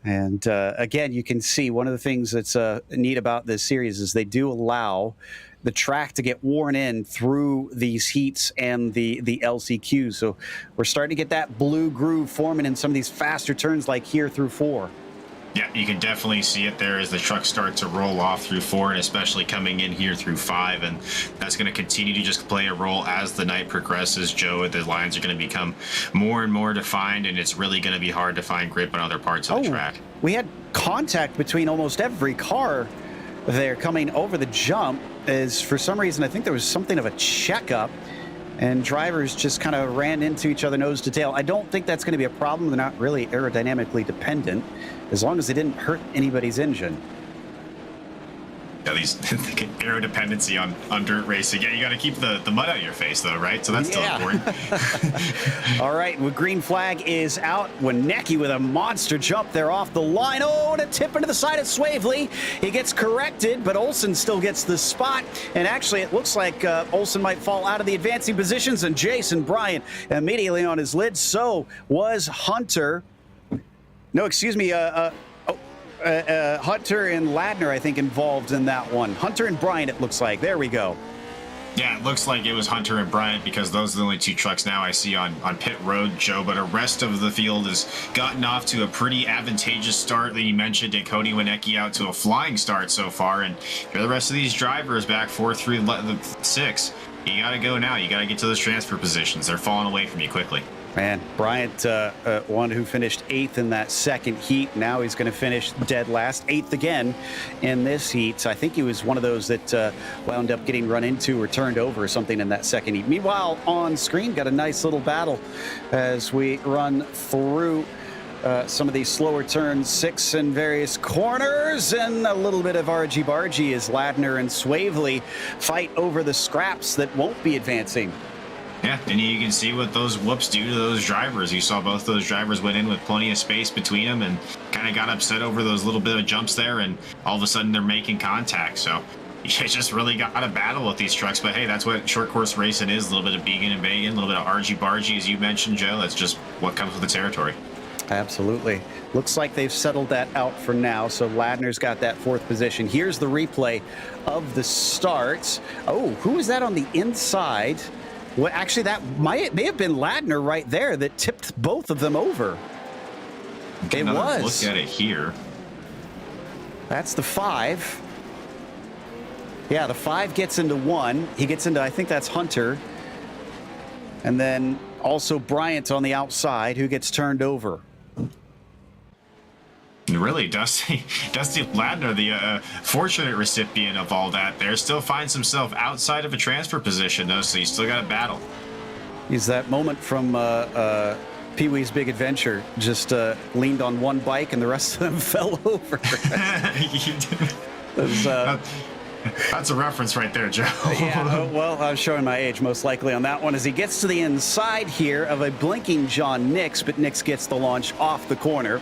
And again, you can see one of the things that's neat about this series is they do allow the track to get worn in through these heats and the LCQs. So we're starting to get that blue groove forming in some of these faster turns like here through 4. Yeah, you can definitely see it there as the trucks start to roll off through 4, and especially coming in here through 5. And that's going to continue to just play a role as the night progresses, Joe. The lines are going to become more and more defined, and it's really going to be hard to find grip on other parts of the track. We had contact between almost every car there coming over the jump. Is for some reason, I think there was something of a checkup, and drivers just kind of ran into each other nose to tail. I don't think that's going to be a problem. They're not really aerodynamically dependent, as long as they didn't hurt anybody's engine. Yeah, these aero dependency on dirt racing. Yeah, you got to keep the mud out of your face, though, right? So that's still important. All right, well, green flag is out. Wienecke with a monster jump there off the line. Oh, and a tip into the side of Swavely. He gets corrected, but Olsen still gets the spot. And actually, it looks like Olsen might fall out of the advancing positions, and Jason Bryant immediately on his lid. So was Hunter. No, excuse me. Hunter and Ladner, I think, involved in that one. Hunter and Bryant, it looks like. There we go. Yeah, it looks like it was Hunter and Bryant because those are the only two trucks now I see on pit road, Joe. But the rest of the field has gotten off to a pretty advantageous start that you mentioned, and Cody Wienecke out to a flying start so far. And for the rest of these drivers back 4 through 6, you got to go now. You got to get to those transfer positions. They're falling away from you quickly. Man, Bryant, one who finished 8th in that second heat. Now he's going to finish dead last, 8th again in this heat. I think he was one of those that wound up getting run into or turned over or something in that second heat. Meanwhile, on screen, got a nice little battle as we run through some of these slower turns, 6 in various corners, and a little bit of argy-bargy as Ladner and Swavely fight over the scraps that won't be advancing. Yeah, and you can see what those whoops do to those drivers. You saw both those drivers went in with plenty of space between them and kind of got upset over those little bit of jumps there, and all of a sudden they're making contact. So you just really got to battle with these trucks. But hey, that's what short course racing is, a little bit of begging and begging, a little bit of argy-bargy, as you mentioned, Joe. That's just what comes with the territory. Absolutely. Looks like they've settled that out for now. So Ladner's got that 4th position. Here's the replay of the starts. Oh, who was that on the inside? Well, actually, that may have been Ladner right there that tipped both of them over. It was. Look at it here. That's the 5. Yeah, the 5 gets into 1. He gets into, I think that's Hunter. And then also Bryant on the outside, who gets turned over. Really, Dusty Ladner, the fortunate recipient of all that there, still finds himself outside of a transfer position, though, so you still got to battle. He's that moment from Pee-wee's Big Adventure, just leaned on one bike and the rest of them fell over. That's a reference right there, Joe. Yeah, well, I was showing my age most likely on that one as he gets to the inside here of a blinking John Nix, but Nix gets the launch off the corner.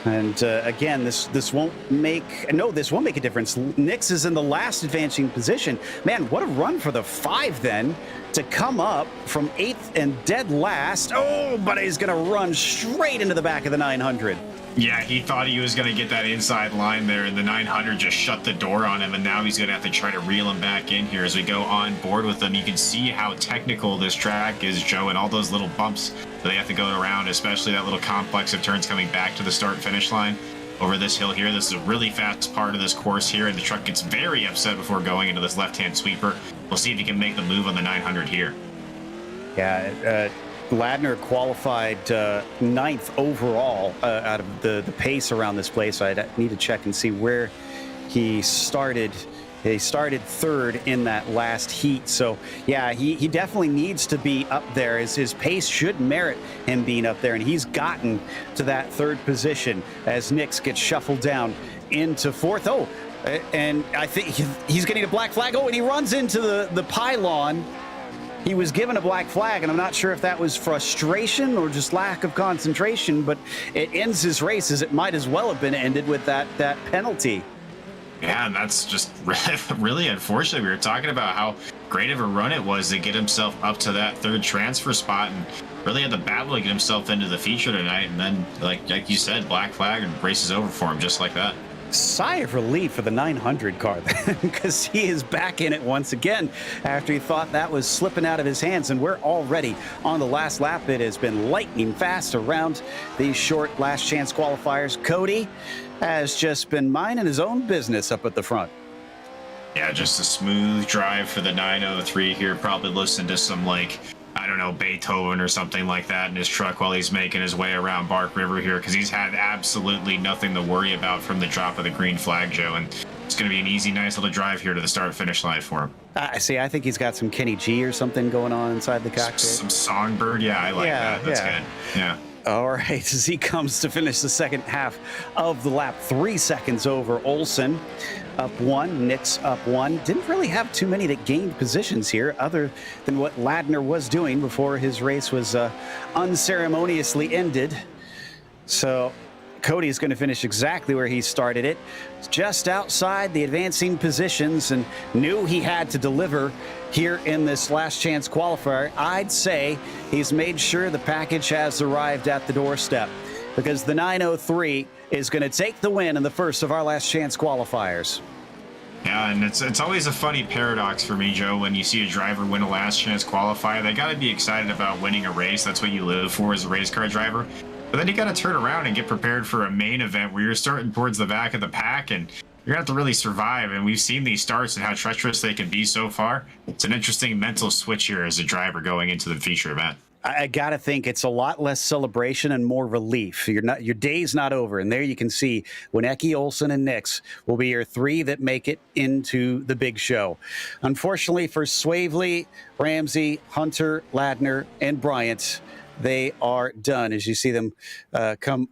And again, this won't make a difference. Nix is in the last advancing position. Man, what a run for the 5 then to come up from 8th and dead last. Oh, but he's going to run straight into the back of the 900. Yeah, he thought he was going to get that inside line there, and the 900 just shut the door on him, and now he's going to have to try to reel him back in here as we go on board with them. You can see how technical this track is, Joe, and all those little bumps that they have to go around, especially that little complex of turns coming back to the start-finish line over this hill here. This is a really fast part of this course here, and the truck gets very upset before going into this left-hand sweeper. We'll see if he can make the move on the 900 here. Yeah, Ladner qualified 9th overall out of the pace around this place. I need to check and see where he started. He started 3rd in that last heat. So, yeah, he definitely needs to be up there. His pace should merit him being up there, and he's gotten to that 3rd position as Nix gets shuffled down into 4th. Oh, and I think he's getting a black flag. Oh, and he runs into the pylon. He was given a black flag, and I'm not sure if that was frustration or just lack of concentration, but it ends his race as it might as well have been ended with that penalty. Yeah, and that's just really unfortunate. We were talking about how great of a run it was to get himself up to that 3rd transfer spot and really had to battle to get himself into the feature tonight. And then, like you said, black flag and race is over for him just like that. Sigh of relief for the 900 car then, because he is back in it once again after he thought that was slipping out of his hands, and we're already on the last lap. It has been lightning fast around these short last chance qualifiers. Cody has just been minding his own business up at the front. Yeah, just a smooth drive for the 903 here. Probably listen to some, I don't know, Beethoven or something like that in his truck while he's making his way around Bark River here, because he's had absolutely nothing to worry about from the drop of the green flag, Joe, and it's going to be an easy, nice little drive here to the start-finish line for him. I think he's got some Kenny G or something going on inside the cockpit. Some Songbird, yeah, I like that. That's good. Yeah. All right, as he comes to finish the second half of the lap, 3 seconds over Olsen. Up 1, Nix up 1. Didn't really have too many that gained positions here other than what Ladner was doing before his race was unceremoniously ended. So Cody is going to finish exactly where he started it, just outside the advancing positions, and knew he had to deliver here in this last chance qualifier. I'd say he's made sure the package has arrived at the doorstep, because the 903 is going to take the win in the first of our last chance qualifiers. Yeah, and it's always a funny paradox for me, Joe, when you see a driver win a last chance qualifier. They got to be excited about winning a race. That's what you live for as a race car driver. But then you got to turn around and get prepared for a main event where you're starting towards the back of the pack, and you're going to have to really survive. And we've seen these starts and how treacherous they can be so far. It's an interesting mental switch here as a driver going into the feature event. I gotta think it's a lot less celebration and more relief. Your day's not over, and there you can see Winecki, Olsen, and Nix will be your three that make it into the big show. Unfortunately for Swavely, Ramsey, Hunter, Ladner, and Bryant, they are done. As you see them come,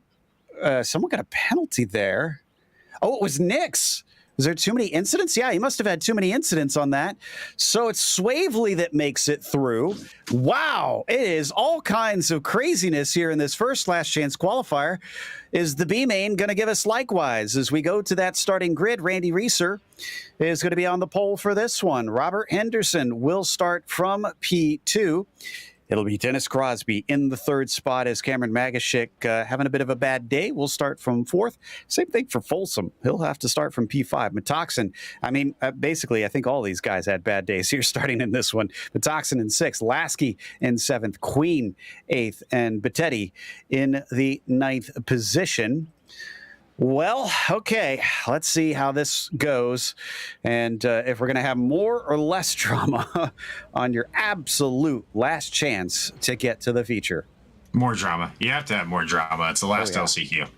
someone got a penalty there. Oh, it was Nix. Was there too many incidents? Yeah, he must have had too many incidents on that. So it's Swavely that makes it through. Wow, it is all kinds of craziness here in this first last chance qualifier. Is the B main going to give us likewise? As we go to that starting grid, Randy Reeser is going to be on the pole for this one. Robert Henderson will start from P2. It'll be Dennis Crosby in the third spot as Cameron Magashik having a bit of a bad day. We'll start from fourth. Same thing for Folsom. He'll have to start from P5. Metoxen, basically, I think all these guys had bad days here starting in this one. Metoxen in sixth, Lasky in seventh, Queen eighth, and Bettetti in the ninth position. Well, okay, let's see how this goes, and if we're going to have more or less drama on your absolute last chance to get to the feature. More drama. You have to have more drama. It's the last LCQ.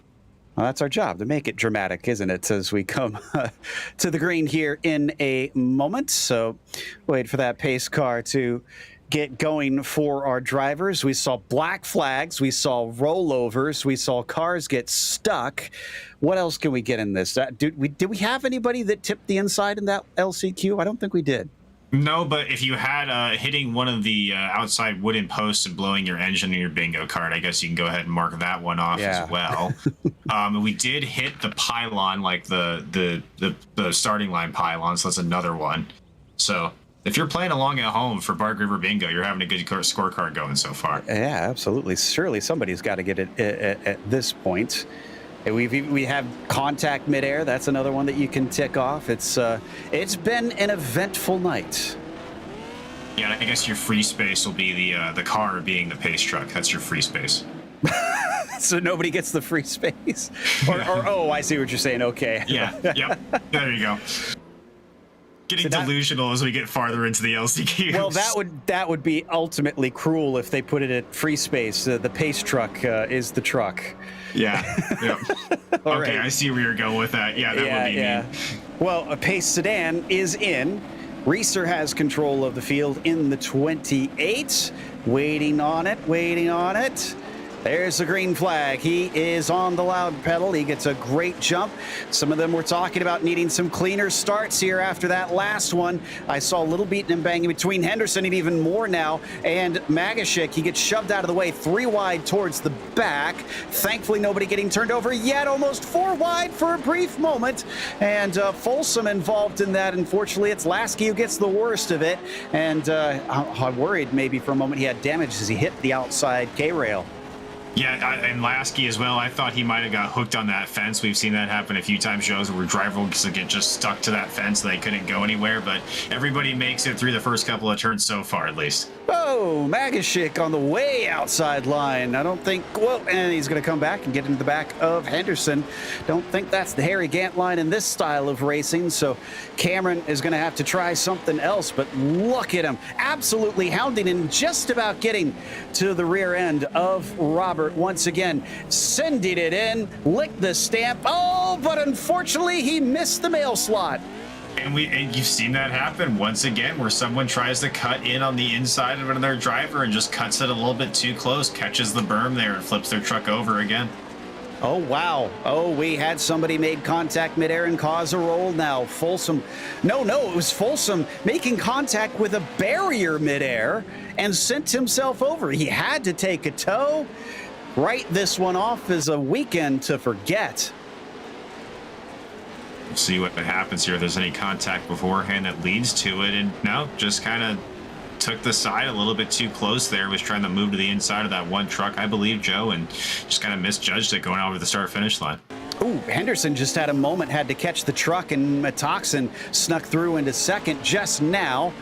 Well, that's our job, to make it dramatic, isn't it, as we come to the green here in a moment. So wait for that pace car to get going for our drivers. We saw black flags, we saw rollovers, we saw cars get stuck. What else can we get in this? Did we have anybody that tipped the inside in that LCQ? I don't think we did. No, but if you had hitting one of the outside wooden posts and blowing your engine in your bingo card, I guess you can go ahead and mark that one off as well. We did hit the pylon, like the starting line pylon, so that's another one. So if you're playing along at home for Bark River Bingo, you're having a good scorecard going so far. Yeah, absolutely. Surely somebody's got to get it at this point. We have contact midair. That's another one that you can tick off. It's been an eventful night. Yeah, I guess your free space will be the car being the pace truck. That's your free space. So nobody gets the free space? Or oh, I see what you're saying. Okay. Yeah, yep. There you go. Getting delusional as we get farther into the LCQ. Well, that would be ultimately cruel if they put it at free space. The pace truck is the truck. Yeah. Yep. Okay, right. I see where you're going with that. Yeah, that would be mean. Well, a pace sedan is in. Reeser has control of the field in the 28. Waiting on it. There's the green flag. He is on the loud pedal. He gets a great jump. Some of them were talking about needing some cleaner starts here after that last one. I saw a little beating and banging between Henderson and even more now. And Magashik, he gets shoved out of the way, 3 wide towards the back. Thankfully, nobody getting turned over yet. Almost 4 wide for a brief moment. And Folsom involved in that. Unfortunately, it's Lasky who gets the worst of it. And I worried maybe for a moment he had damage as he hit the outside K-rail. Yeah, and Lasky as well. I thought he might have got hooked on that fence. We've seen that happen a few times, shows where drivers get just stuck to that fence. They couldn't go anywhere, but everybody makes it through the first couple of turns so far, at least. Oh, Magashik on the way outside line. I don't think, and he's going to come back and get into the back of Henderson. Don't think that's the Harry Gant line in this style of racing, so Cameron is going to have to try something else, but look at him. Absolutely hounding and just about getting to the rear end of Robert once again, sending it in, licked the stamp. Oh, but unfortunately, he missed the mail slot. And you've seen that happen once again, where someone tries to cut in on the inside of another driver and just cuts it a little bit too close, catches the berm there, and flips their truck over again. Oh, wow. Oh, we had somebody made contact midair and cause a roll now. Folsom. No, it was Folsom making contact with a barrier midair and sent himself over. He had to take a tow. Write this one off as a weekend to forget. We'll see what happens here. If there's any contact beforehand that leads to it. And no, just kind of took the side a little bit too close there. Was trying to move to the inside of that one truck, I believe, Joe, and just kind of misjudged it going over the start-finish line. Ooh, Henderson just had a moment, had to catch the truck, and Metoxen snuck through into second just now.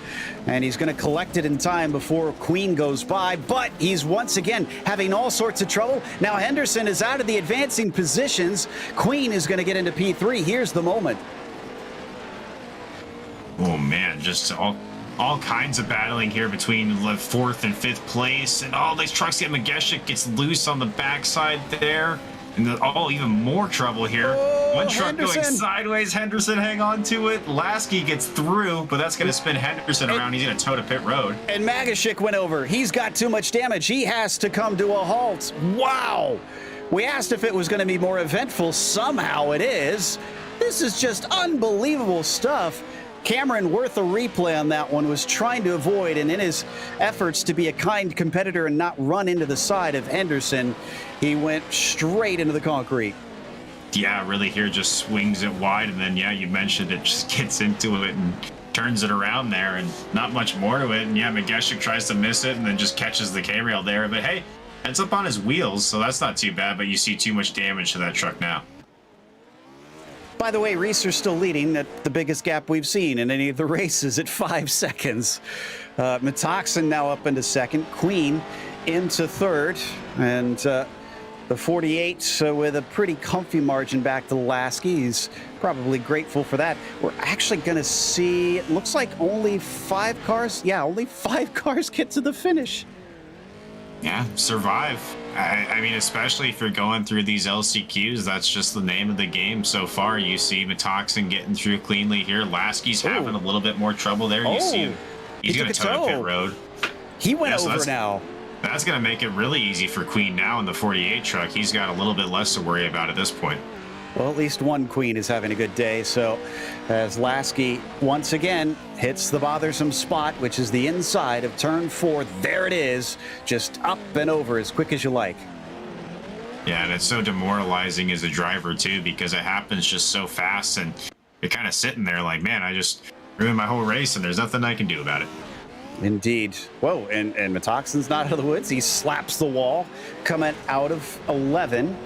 And he's going to collect it in time before Queen goes by, but he's once again having all sorts of trouble. Now Henderson is out of the advancing positions. Queen is going to get into P3. Here's the moment. Oh man, just all kinds of battling here between fourth and fifth place, and all these trucks get Mageshik gets loose on the backside there. And even more trouble here. Oh, One truck Henderson going sideways. Henderson hang on to it. Lasky gets through, but that's going to spin Henderson around. He's going to toe to pit road. And Mageshik went over. He's got too much damage. He has to come to a halt. Wow. We asked if it was going to be more eventful. Somehow it is. This is just unbelievable stuff. Cameron, worth a replay on that one, was trying to avoid, and in his efforts to be a kind competitor and not run into the side of Henderson, he went straight into the concrete. Yeah, really here just swings it wide, and then, yeah, you mentioned it, just gets into it and turns it around there, and not much more to it. And, yeah, Mageshik tries to miss it and then just catches the K-rail there. But, hey, ends up on his wheels, so that's not too bad, but you see too much damage to that truck now. By the way, Reeser's still leading at the biggest gap we've seen in any of the races at 5 seconds. Metoxen now up into second. Queen into third. And the 48 with a pretty comfy margin back to Lasky. He's probably grateful for that. We're actually going to see, it looks like only 5 cars. Yeah, only 5 cars get to the finish. Yeah, survive. I mean, especially if you're going through these LCQs, that's just the name of the game so far. You see Metoxen getting through cleanly here. Lasky's having a little bit more trouble there. You see him. He's going to toe to pit road. He went over now. That's going to make it really easy for Queen now in the 48 truck. He's got a little bit less to worry about at this point. Well, at least one Queen is having a good day. So as Lasky once again hits the bothersome spot, which is the inside of turn 4, there it is, just up and over as quick as you like. Yeah, and it's so demoralizing as a driver too, because it happens just so fast, and you're kind of sitting there like, man, I just ruined my whole race and there's nothing I can do about it. Indeed. Whoa, and Metoxen's not out of the woods. He slaps the wall, coming out of 11.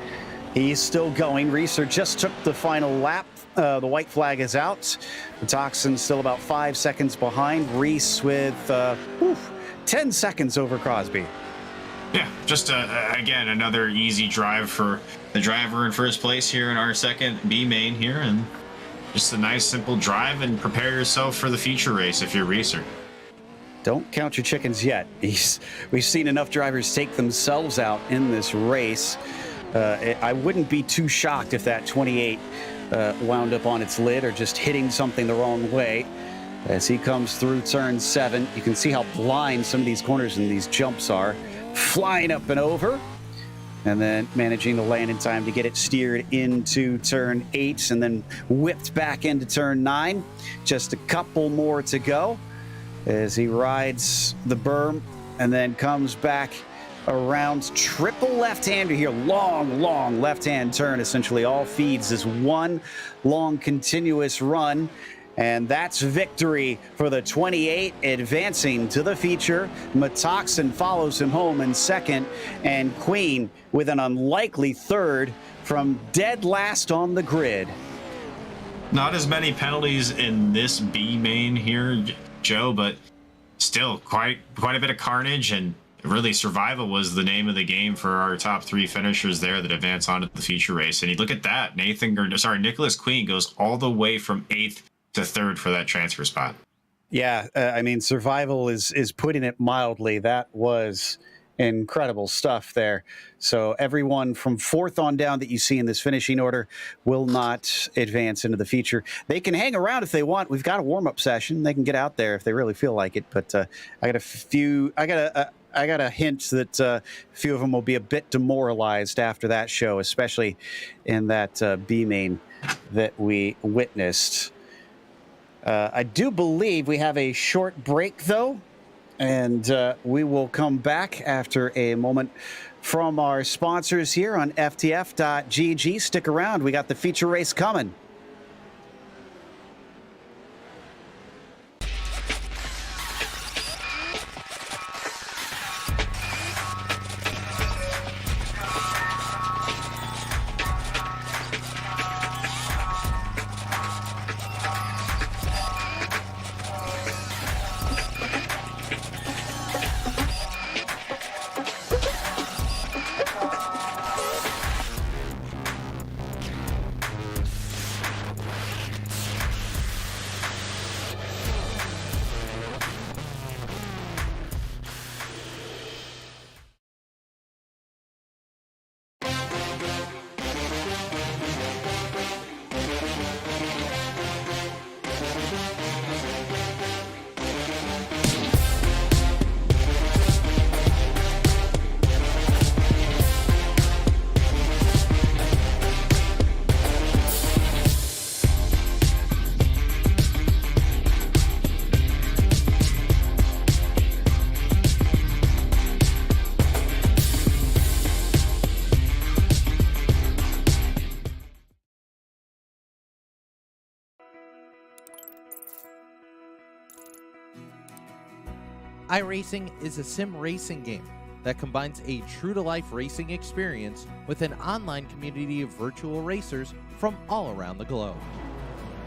He's still going. Reeser just took the final lap. The white flag is out. Metoxen still about 5 seconds behind. Reese with 10 seconds over Crosby. Yeah, just again, another easy drive for the driver in first place here in our second B main here. And just a nice, simple drive, and prepare yourself for the future race if you're Reeser. Don't count your chickens yet. We've seen enough drivers take themselves out in this race. I wouldn't be too shocked if that 28 wound up on its lid or just hitting something the wrong way. As he comes through turn 7, you can see how blind some of these corners and these jumps are. Flying up and over, and then managing to land in time to get it steered into turn 8 and then whipped back into turn 9. Just a couple more to go as he rides the berm and then comes back around. Triple left-hander here. Long left-hand turn. Essentially all feeds this one long continuous run. And that's victory for the 28, advancing to the feature. Metoxen follows him home in second, and Queen with an unlikely third from dead last on the grid. Not as many penalties in this B main here, Joe, but still quite a bit of carnage, and really survival was the name of the game for our top 3 finishers there that advance onto the feature race. And you look at that, Nicholas Queen goes all the way from 8th to 3rd for that transfer spot. Yeah, I mean, survival is putting it mildly. That was incredible stuff there. So everyone from 4th on down that you see in this finishing order will not advance into the feature. They can hang around if they want. We've got a warm-up session. They can get out there if they really feel like it. But I got a hint that a few of them will be a bit demoralized after that show, especially in that B main that we witnessed. I do believe we have a short break, though, and we will come back after a moment from our sponsors here on FTF.GG. Stick around. We got the feature race coming. iRacing is a sim racing game that combines a true-to-life racing experience with an online community of virtual racers from all around the globe.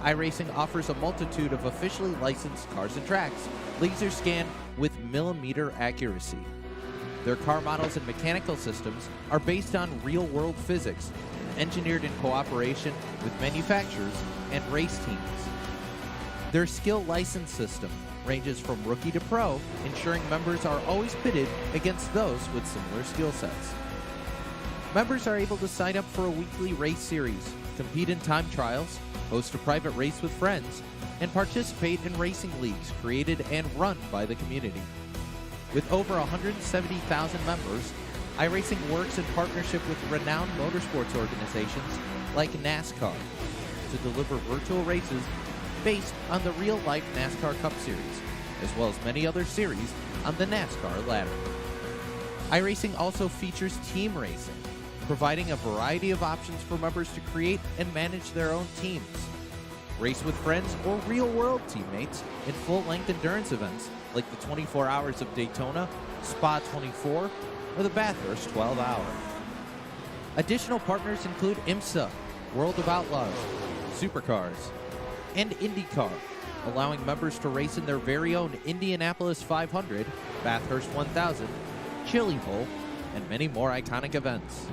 iRacing offers a multitude of officially licensed cars and tracks, laser scanned with millimeter accuracy. Their car models and mechanical systems are based on real-world physics, engineered in cooperation with manufacturers and race teams. Their skill license system ranges from rookie to pro, ensuring members are always pitted against those with similar skill sets. Members are able to sign up for a weekly race series, compete in time trials, host a private race with friends, and participate in racing leagues created and run by the community. With over 170,000 members, iRacing works in partnership with renowned motorsports organizations like NASCAR to deliver virtual races based on the real-life NASCAR Cup Series, as well as many other series on the NASCAR ladder. iRacing also features team racing, providing a variety of options for members to create and manage their own teams. Race with friends or real-world teammates in full-length endurance events like the 24 Hours of Daytona, Spa 24, or the Bathurst 12 Hour. Additional partners include IMSA, World of Outlaws, Supercars, and IndyCar, allowing members to race in their very own Indianapolis 500, Bathurst 1000, Chili Bowl, and many more iconic events.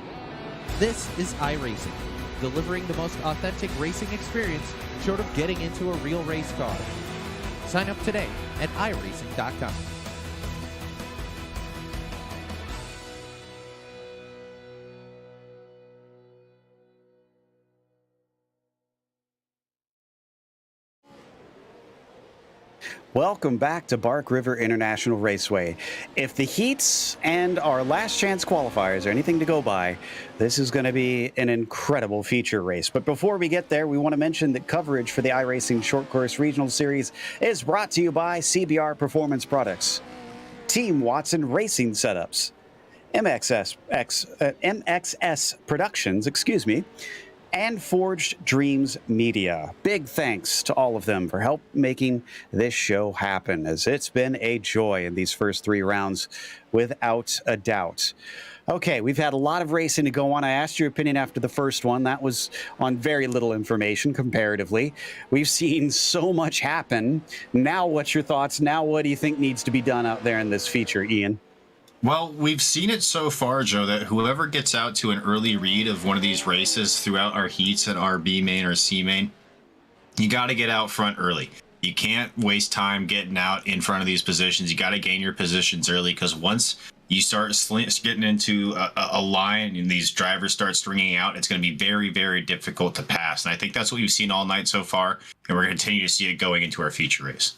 This is iRacing, delivering the most authentic racing experience short of getting into a real race car. Sign up today at iRacing.com. Welcome back to Bark River International Raceway. If the heats and our last chance qualifiers are anything to go by, this is going to be an incredible feature race. But before we get there, we want to mention that coverage for the iRacing Short Course Regional Series is brought to you by CBR Performance Products, Team Watson Racing Setups, MXS Productions, and Forged Dreams Media. Big thanks to all of them for help making this show happen, as it's been a joy in these first 3 rounds, without a doubt. Okay, we've had a lot of racing to go on. I asked your opinion after the first one. That was on very little information comparatively. We've seen so much happen. Now, what's your thoughts? Now, what do you think needs to be done out there in this feature, Ian? Well, we've seen it so far, Joe, that whoever gets out to an early read of one of these races throughout our heats at our B main or C main, you got to get out front early. You can't waste time getting out in front of these positions. You got to gain your positions early, because once you start getting into a line and these drivers start stringing out, it's going to be very, very difficult to pass. And I think that's what we've seen all night so far, and we're going to continue to see it going into our feature race.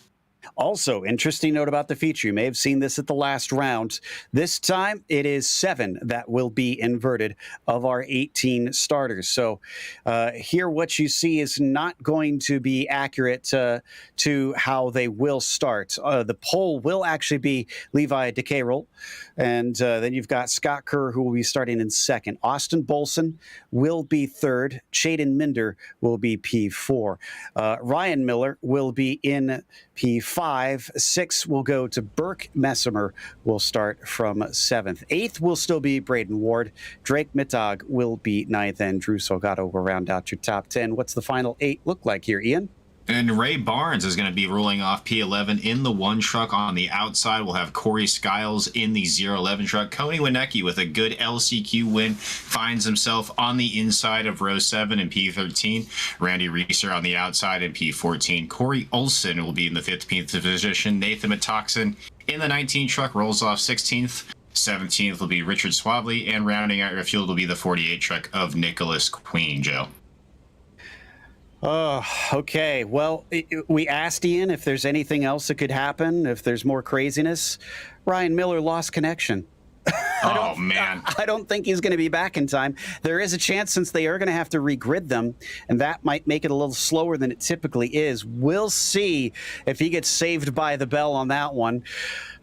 Also, interesting note about the feature. You may have seen this at the last round. This time, it is 7 that will be inverted of our 18 starters. So here, what you see is not going to be accurate to how they will start. The pole will actually be Levi DeCarroll. And then you've got Scott Kerr, who will be starting in 2nd. Austin Bolson will be 3rd. Chaden Minder will be P4. Ryan Miller will be in P5. 6 will go to Burke Messimer, will start from 7th. 8th will still be Braden Ward. Drake Mittag will be 9th, and Drew Salgado will round out your top 10. What's the final 8 look like here, Ian? And Ray Barnes is going to be rolling off P11 in the 1 truck. On the outside, we'll have Corey Skiles in the 011 truck. Coney Winecki with a good LCQ win finds himself on the inside of row 7 in P13. Randy Reeser on the outside in P14. Corey Olson will be in the 15th position. Nathan Metoxen in the 19 truck rolls off 16th. 17th will be Richard Swavely, and rounding out your field will be the 48 truck of Nicholas Queen, Joe. Okay. Well, we asked Ian if there's anything else that could happen, if there's more craziness. Ryan Miller lost connection. Oh, man. I don't think he's going to be back in time. There is a chance, since they are going to have to regrid them, and that might make it a little slower than it typically is. We'll see if he gets saved by the bell on that one.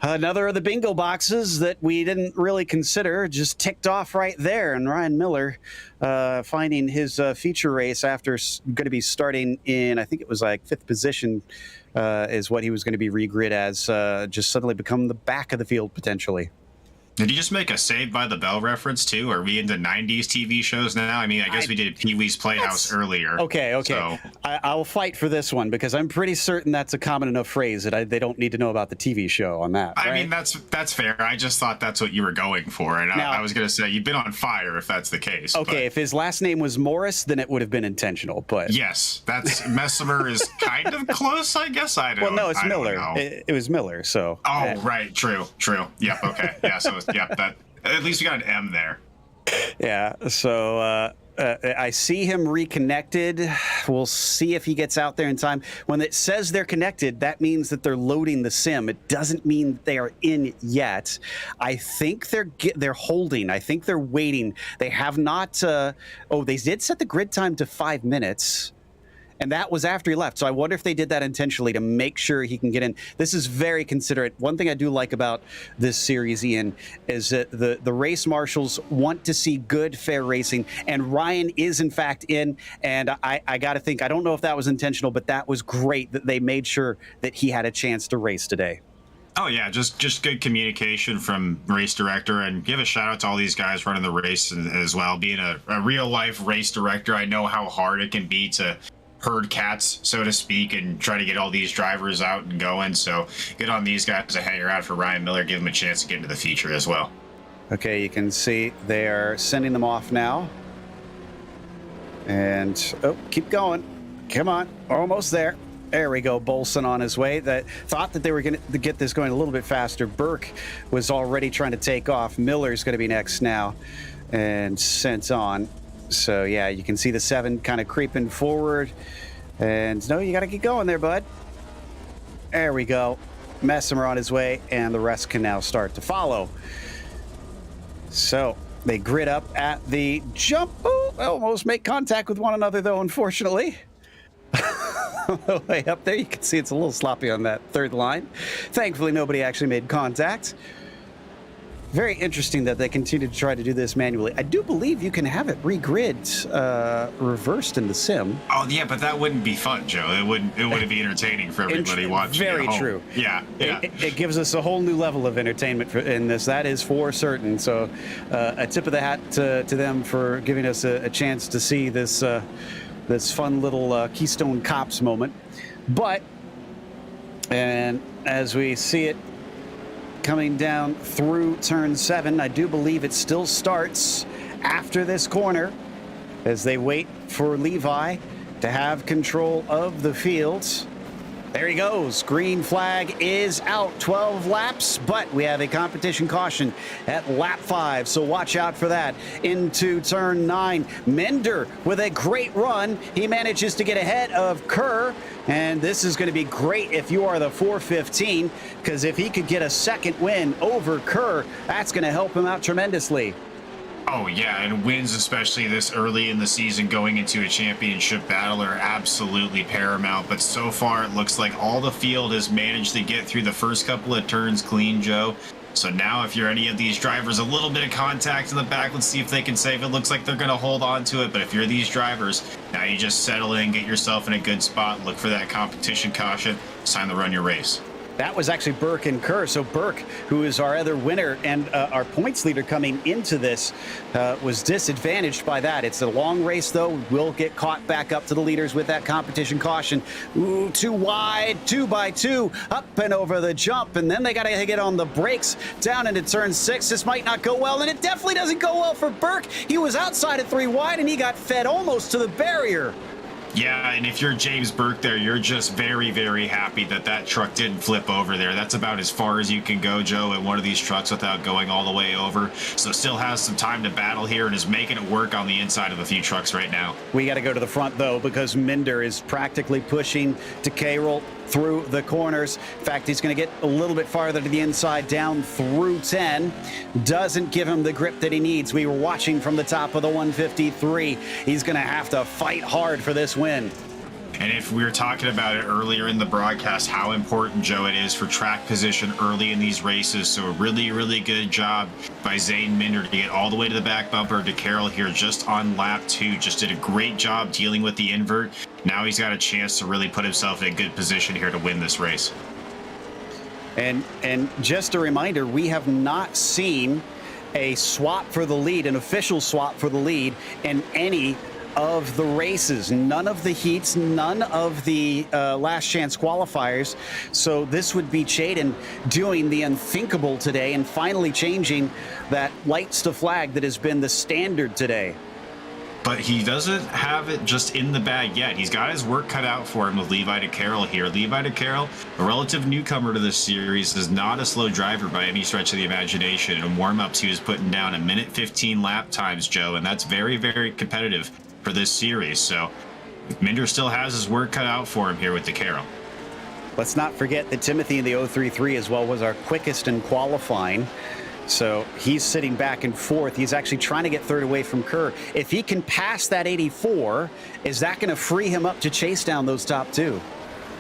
Another of the bingo boxes that we didn't really consider just ticked off right there, and Ryan Miller finding his feature race after going to be starting in, I think it was like 5th position, is what he was going to be regrid as, just suddenly become the back of the field potentially. Did you just make a Saved by the Bell reference too? Are we into 90s TV shows now? I mean, I guess we did Pee-wee's Playhouse earlier. Okay. So. I'll fight for this one because I'm pretty certain that's a common enough phrase that they don't need to know about the TV show on that. I right? mean, that's fair. I just thought that's what you were going for. And now, I was going to say, you've been on fire if that's the case. Okay, but. If his last name was Morris, then it would have been intentional. But yes, that's Messimer is kind of close, I guess. I don't. Well, no, it's Miller. Know. It was Miller. So. Oh, right. True. Yep. Okay. Yeah. So yep. That. At least we got an M there. Yeah, so I see him reconnected. We'll see if he gets out there in time. When it says they're connected, that means that they're loading the sim. It doesn't mean they are in yet. I think they're holding. I think they're waiting. They have not. They did set the grid time to 5 minutes. And that was after he left. So I wonder if they did that intentionally to make sure he can get in. This is very considerate. One thing I do like about this series, Ian, is that the race marshals want to see good, fair racing. And Ryan is, in fact, in. And I got to think, I don't know if that was intentional, but that was great that they made sure that he had a chance to race today. Oh, yeah, just good communication from race director, and give a shout out to all these guys running the race as well. Being a real life race director, I know how hard it can be to herd cats, so to speak, and try to get all these drivers out and going. So good on these guys to hang around for Ryan Miller, give him a chance to get into the feature as well. Okay, you can see they are sending them off now. And, keep going. Come on, almost there. There we go, Bolson on his way. That thought that they were going to get this going a little bit faster. Burke was already trying to take off. Miller's going to be next now and sent on. So, yeah, you can see the 7 kind of creeping forward. And, no, you got to get going there, bud. There we go. Messimer on his way, and the rest can now start to follow. So, they grid up at the jump. Oh, almost make contact with one another, though, unfortunately. Way up there, you can see it's a little sloppy on that 3rd line. Thankfully, nobody actually made contact. Very interesting that they continue to try to do this manually. I do believe you can have it regrid reversed in the sim. Oh yeah, but that wouldn't be fun, Joe. It wouldn't be entertaining for everybody watching. Very at home. true. Yeah. It gives us a whole new level of entertainment in this. That is for certain. So a tip of the hat to them for giving us a chance to see this this fun little Keystone Cops moment. And as we see it coming down through turn 7, I do believe it still starts after this corner as they wait for Levi to have control of the fields. There he goes. Green flag is out. 12 laps, but we have a competition caution at lap 5, so watch out for that. Into turn 9, Mender with a great run. He manages to get ahead of Kerr, and this is going to be great if you are the 415, because if he could get a second win over Kerr, that's going to help him out tremendously. Oh, yeah, and wins, especially this early in the season going into a championship battle, are absolutely paramount. But so far, it looks like all the field has managed to get through the first couple of turns clean, Joe. So now if you're any of these drivers, a little bit of contact in the back, let's see if they can save it. Looks like they're going to hold on to it. But if you're these drivers, now you just settle in, get yourself in a good spot, look for that competition caution. It's time to run your race. That was actually Burke and Kerr. So Burke, who is our other winner and our points leader coming into this, was disadvantaged by that. It's a long race, though. We'll get caught back up to the leaders with that competition caution. Ooh, too wide, 2x2, up and over the jump. And then they got to get on the brakes down into turn 6. This might not go well, and it definitely doesn't go well for Burke. He was outside at 3 wide, and he got fed almost to the barrier. Yeah, and if you're James Burke there, you're just very, very happy that that truck didn't flip over there. That's about as far as you can go, Joe, in one of these trucks without going all the way over. So still has some time to battle here and is making it work on the inside of a few trucks right now. We got to go to the front, though, because Minder is practically pushing to K-Roll through the corners. In fact, he's going to get a little bit farther to the inside, down through 10. Doesn't give him the grip that he needs. We were watching from the top of the 153. He's going to have to fight hard for this win. And if we were talking about it earlier in the broadcast, how important, Joe, it is for track position early in these races. So a really, really good job by Zane Minder to get all the way to the back bumper to Carroll here just on lap 2. Just did a great job dealing with the invert. Now he's got a chance to really put himself in a good position here to win this race. And just a reminder, we have not seen a swap for the lead, an official swap for the lead in any of the races, none of the heats, none of the last chance qualifiers. So this would be Chaden doing the unthinkable today and finally changing that lights to flag that has been the standard today. But he doesn't have it just in the bag yet. He's got his work cut out for him with Levi to Carroll here. Levi to Carroll, a relative newcomer to this series, is not a slow driver by any stretch of the imagination. In warm-ups, he was putting down 1:15 lap times, Joe, and that's very, very competitive for this series. So Minder still has his work cut out for him here with the Carroll. Let's not forget that Timothy in the 033 as well was our quickest in qualifying. So he's sitting back and forth. He's actually trying to get third away from Kerr. If he can pass that 84, is that going to free him up to chase down those top two?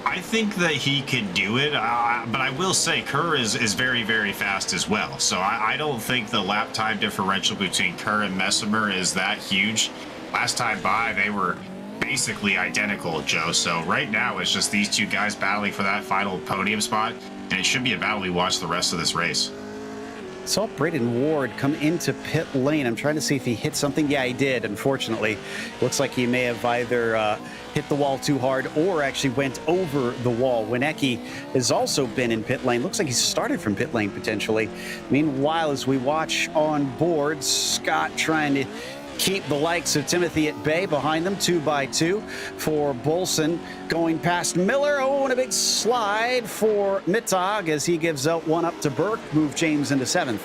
I think that he could do it, but I will say Kerr is very, very fast as well. So I don't think the lap time differential between Kerr and Messimer is that huge. Last time by, they were basically identical, Joe. So right now, it's just these two guys battling for that final podium spot, and it should be a battle we watch the rest of this race. Saw Braden Ward come into pit lane. I'm trying to see if he hit something. Yeah, he did, unfortunately. Looks like he may have either hit the wall too hard or actually went over the wall. Winecki has also been in pit lane. Looks like he started from pit lane, potentially. Meanwhile, as we watch on board, Scott trying to keep the likes of Timothy at bay behind them, 2 by 2 for Bolson going past Miller. Oh, and a big slide for Mittag as he gives out one up to Burke, move James into 7th.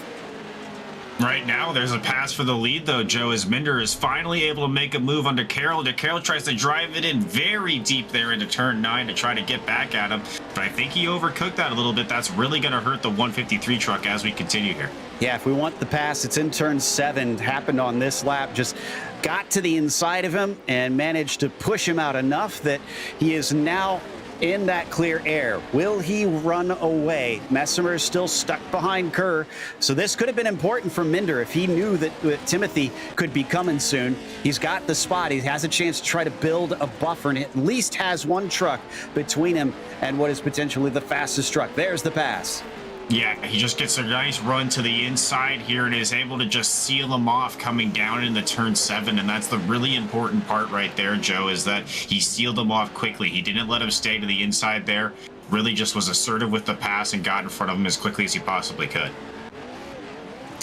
Right now, there's a pass for the lead, though, Joe, as Minder is finally able to make a move under Carroll. Carroll tries to drive it in very deep there into turn 9 to try to get back at him, but I think he overcooked that a little bit. That's really going to hurt the 153 truck as we continue here. Yeah, if we want the pass, it's in turn 7. Happened on this lap. Just got to the inside of him and managed to push him out enough that he is now in that clear air. Will he run away? Messimer is still stuck behind Kerr. So this could have been important for Minder if he knew that Timothy could be coming soon. He's got the spot. He has a chance to try to build a buffer and at least has one truck between him and what is potentially the fastest truck. There's the pass. Yeah, he just gets a nice run to the inside here and is able to just seal him off coming down into turn 7. And that's the really important part right there, Joe, is that he sealed him off quickly. He didn't let him stay to the inside there. Really just was assertive with the pass and got in front of him as quickly as he possibly could.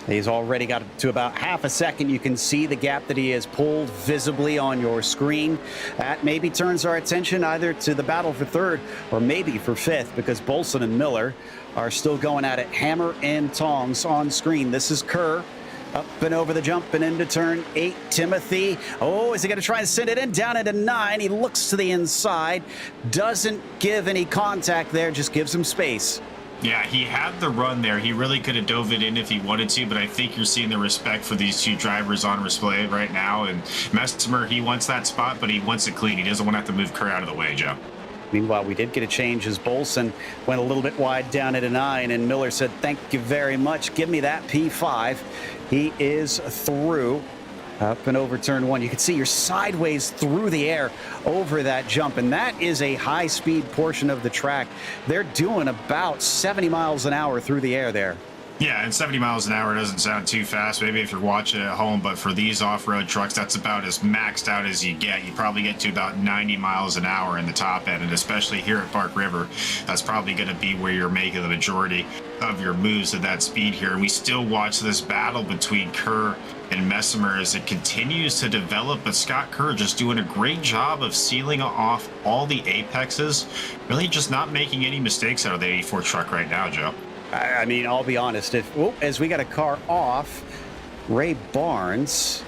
He's already got to about half a second. You can see the gap that he has pulled visibly on your screen. That maybe turns our attention either to the battle for 3rd or maybe for 5th, because Bolson and Miller are still going at it hammer and tongs on screen. This is Kerr up and over the jump and into turn 8. Timothy, oh, is he going to try and send it in? Down into 9. He looks to the inside, doesn't give any contact there, just gives him space. Yeah, he had the run there. He really could have dove it in if he wanted to, but I think you're seeing the respect for these two drivers on display right now. And Messimer, he wants that spot, but he wants it clean. He doesn't want to have to move Kerr out of the way, Joe. Meanwhile, we did get a change as Bolson went a little bit wide down at a 9, and Miller said, thank you very much. Give me that P5. He is through. Up and over turn 1. You can see you're sideways through the air over that jump, and that is a high-speed portion of the track. They're doing about 70 miles an hour through the air there. Yeah, and 70 miles an hour doesn't sound too fast, maybe if you're watching at home, but for these off-road trucks, that's about as maxed out as you get. You probably get to about 90 miles an hour in the top end, and especially here at Bark River, that's probably going to be where you're making the majority of your moves at that speed here. And we still watch this battle between Kerr and Messimer as it continues to develop, but Scott Kerr just doing a great job of sealing off all the apexes, really just not making any mistakes out of the 84 truck right now, Joe. I mean, I'll be honest, as we got a car off, Ray Barnes,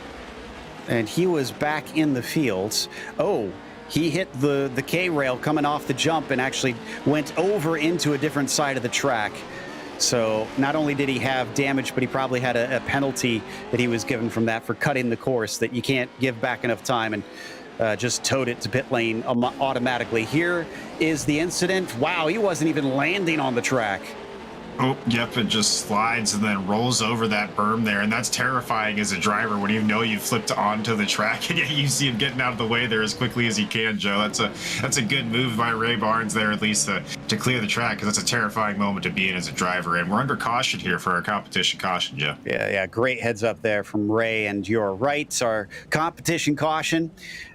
and he was back in the fields. Oh, he hit the K-rail coming off the jump and actually went over into a different side of the track. So not only did he have damage, but he probably had a penalty that he was given from that for cutting the course that you can't give back enough time, and just towed it to pit lane automatically. Here is the incident. Wow, he wasn't even landing on the track. Oh, yep, it just slides and then rolls over that berm there, and that's terrifying as a driver when you know you've flipped onto the track and yet you see him getting out of the way there as quickly as he can, Joe. That's a good move by Ray Barnes there, at least to clear the track, because that's a terrifying moment to be in as a driver. And we're under caution here for our competition caution, Joe. Yeah, great heads up there from Ray, and you're right. Our competition caution,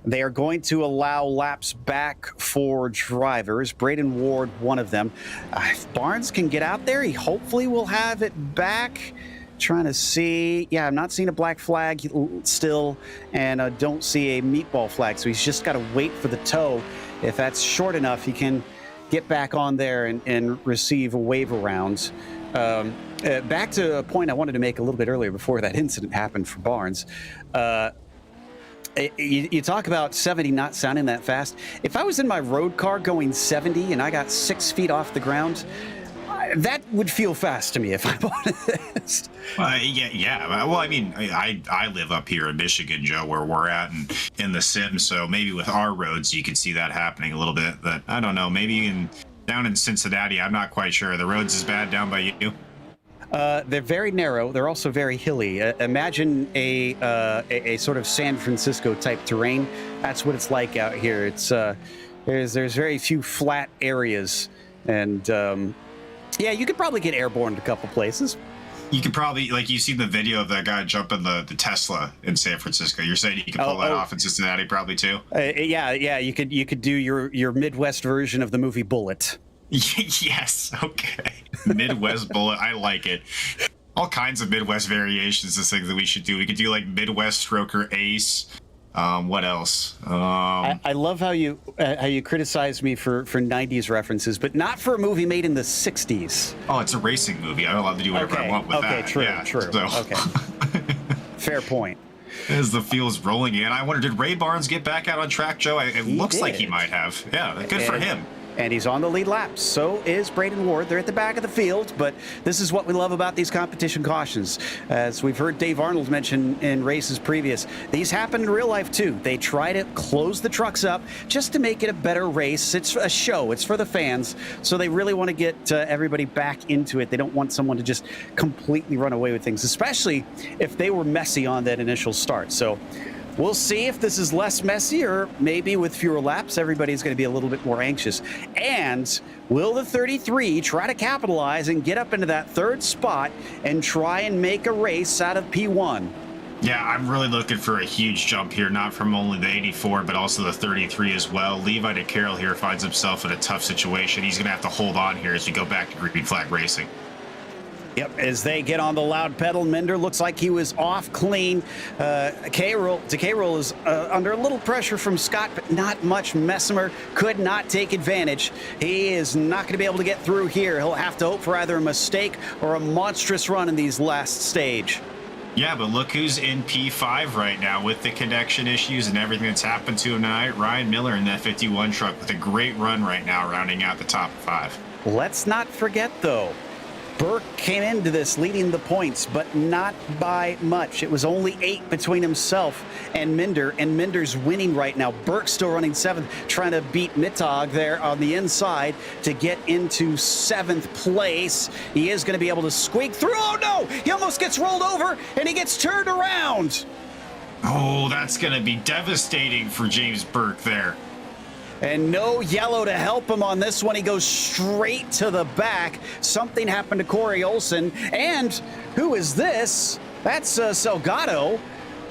they are going to allow laps back for drivers. Braden Ward, one of them. If Barnes can get out there, he hopefully will have it back. Trying to see. Yeah, I'm not seeing a black flag still, and don't see a meatball flag. So he's just got to wait for the tow. If that's short enough, he can get back on there and receive a wave around. Back to a point I wanted to make a little bit earlier before that incident happened for Barnes. You talk about 70 not sounding that fast. If I was in my road car going 70 and I got 6 feet off the ground, that would feel fast to me, if I'm honest. Yeah. Well, I mean, I live up here in Michigan, Joe, where we're at in the sim. So maybe with our roads, you can see that happening a little bit. But I don't know. Maybe down in Cincinnati, I'm not quite sure. The roads is bad down by you. They're very narrow. They're also very hilly. Imagine a sort of San Francisco type terrain. That's what it's like out here. It's there's very few flat areas, and yeah, you could probably get airborne in a couple places. You could probably, like, you see the video of that guy jumping the Tesla in San Francisco. You're saying you could pull that off in Cincinnati probably too? Yeah. You could do your Midwest version of the movie Bullet. Yes. Okay. Midwest Bullet. I like it. All kinds of Midwest variations of things that we should do. We could do like Midwest Stroker Ace. What else? I love how you criticize me for 90s references, but not for a movie made in the 60s. Oh, it's a racing movie. I'm allowed to do whatever I want with that. Okay, true. So. Okay. Fair point. As the field's rolling in, I wonder, did Ray Barnes get back out on track, Joe? It looks like he might have. Yeah, good for him. And he's on the lead lap. So is Braden Ward. They're at the back of the field, but this is what we love about these competition cautions. As we've heard Dave Arnold mention in races previous, these happen in real life too. They try to close the trucks up just to make it a better race. It's a show. It's for the fans. So they really want to get everybody back into it. They don't want someone to just completely run away with things, especially if they were messy on that initial start. So we'll see if this is less messy, or maybe with fewer laps, everybody's going to be a little bit more anxious. And will the 33 try to capitalize and get up into that third spot and try and make a race out of P1? Yeah, I'm really looking for a huge jump here, not from only the 84, but also the 33 as well. Levi DeCarroll here finds himself in a tough situation. He's going to have to hold on here as we go back to green flag racing. Yep, as they get on the loud pedal, Minder looks like he was off clean. DeCarroll is under a little pressure from Scott, but not much. Messimer could not take advantage. He is not going to be able to get through here. He'll have to hope for either a mistake or a monstrous run in these last stage. Yeah, but look who's in P5 right now with the connection issues and everything that's happened to him tonight. Ryan Miller in that 51 truck with a great run right now, rounding out the top 5. Let's not forget, though, Burke came into this leading the points, but not by much. It was only 8 between himself and Minder, and Minder's winning right now. Burke's still running 7th, trying to beat Mittag there on the inside to get into 7th place. He is going to be able to squeak through. Oh, no! He almost gets rolled over, and he gets turned around. Oh, that's going to be devastating for James Burke there. And no yellow to help him on this one. He goes straight to the back. Something happened to Corey Olson. And who is this? That's Salgado.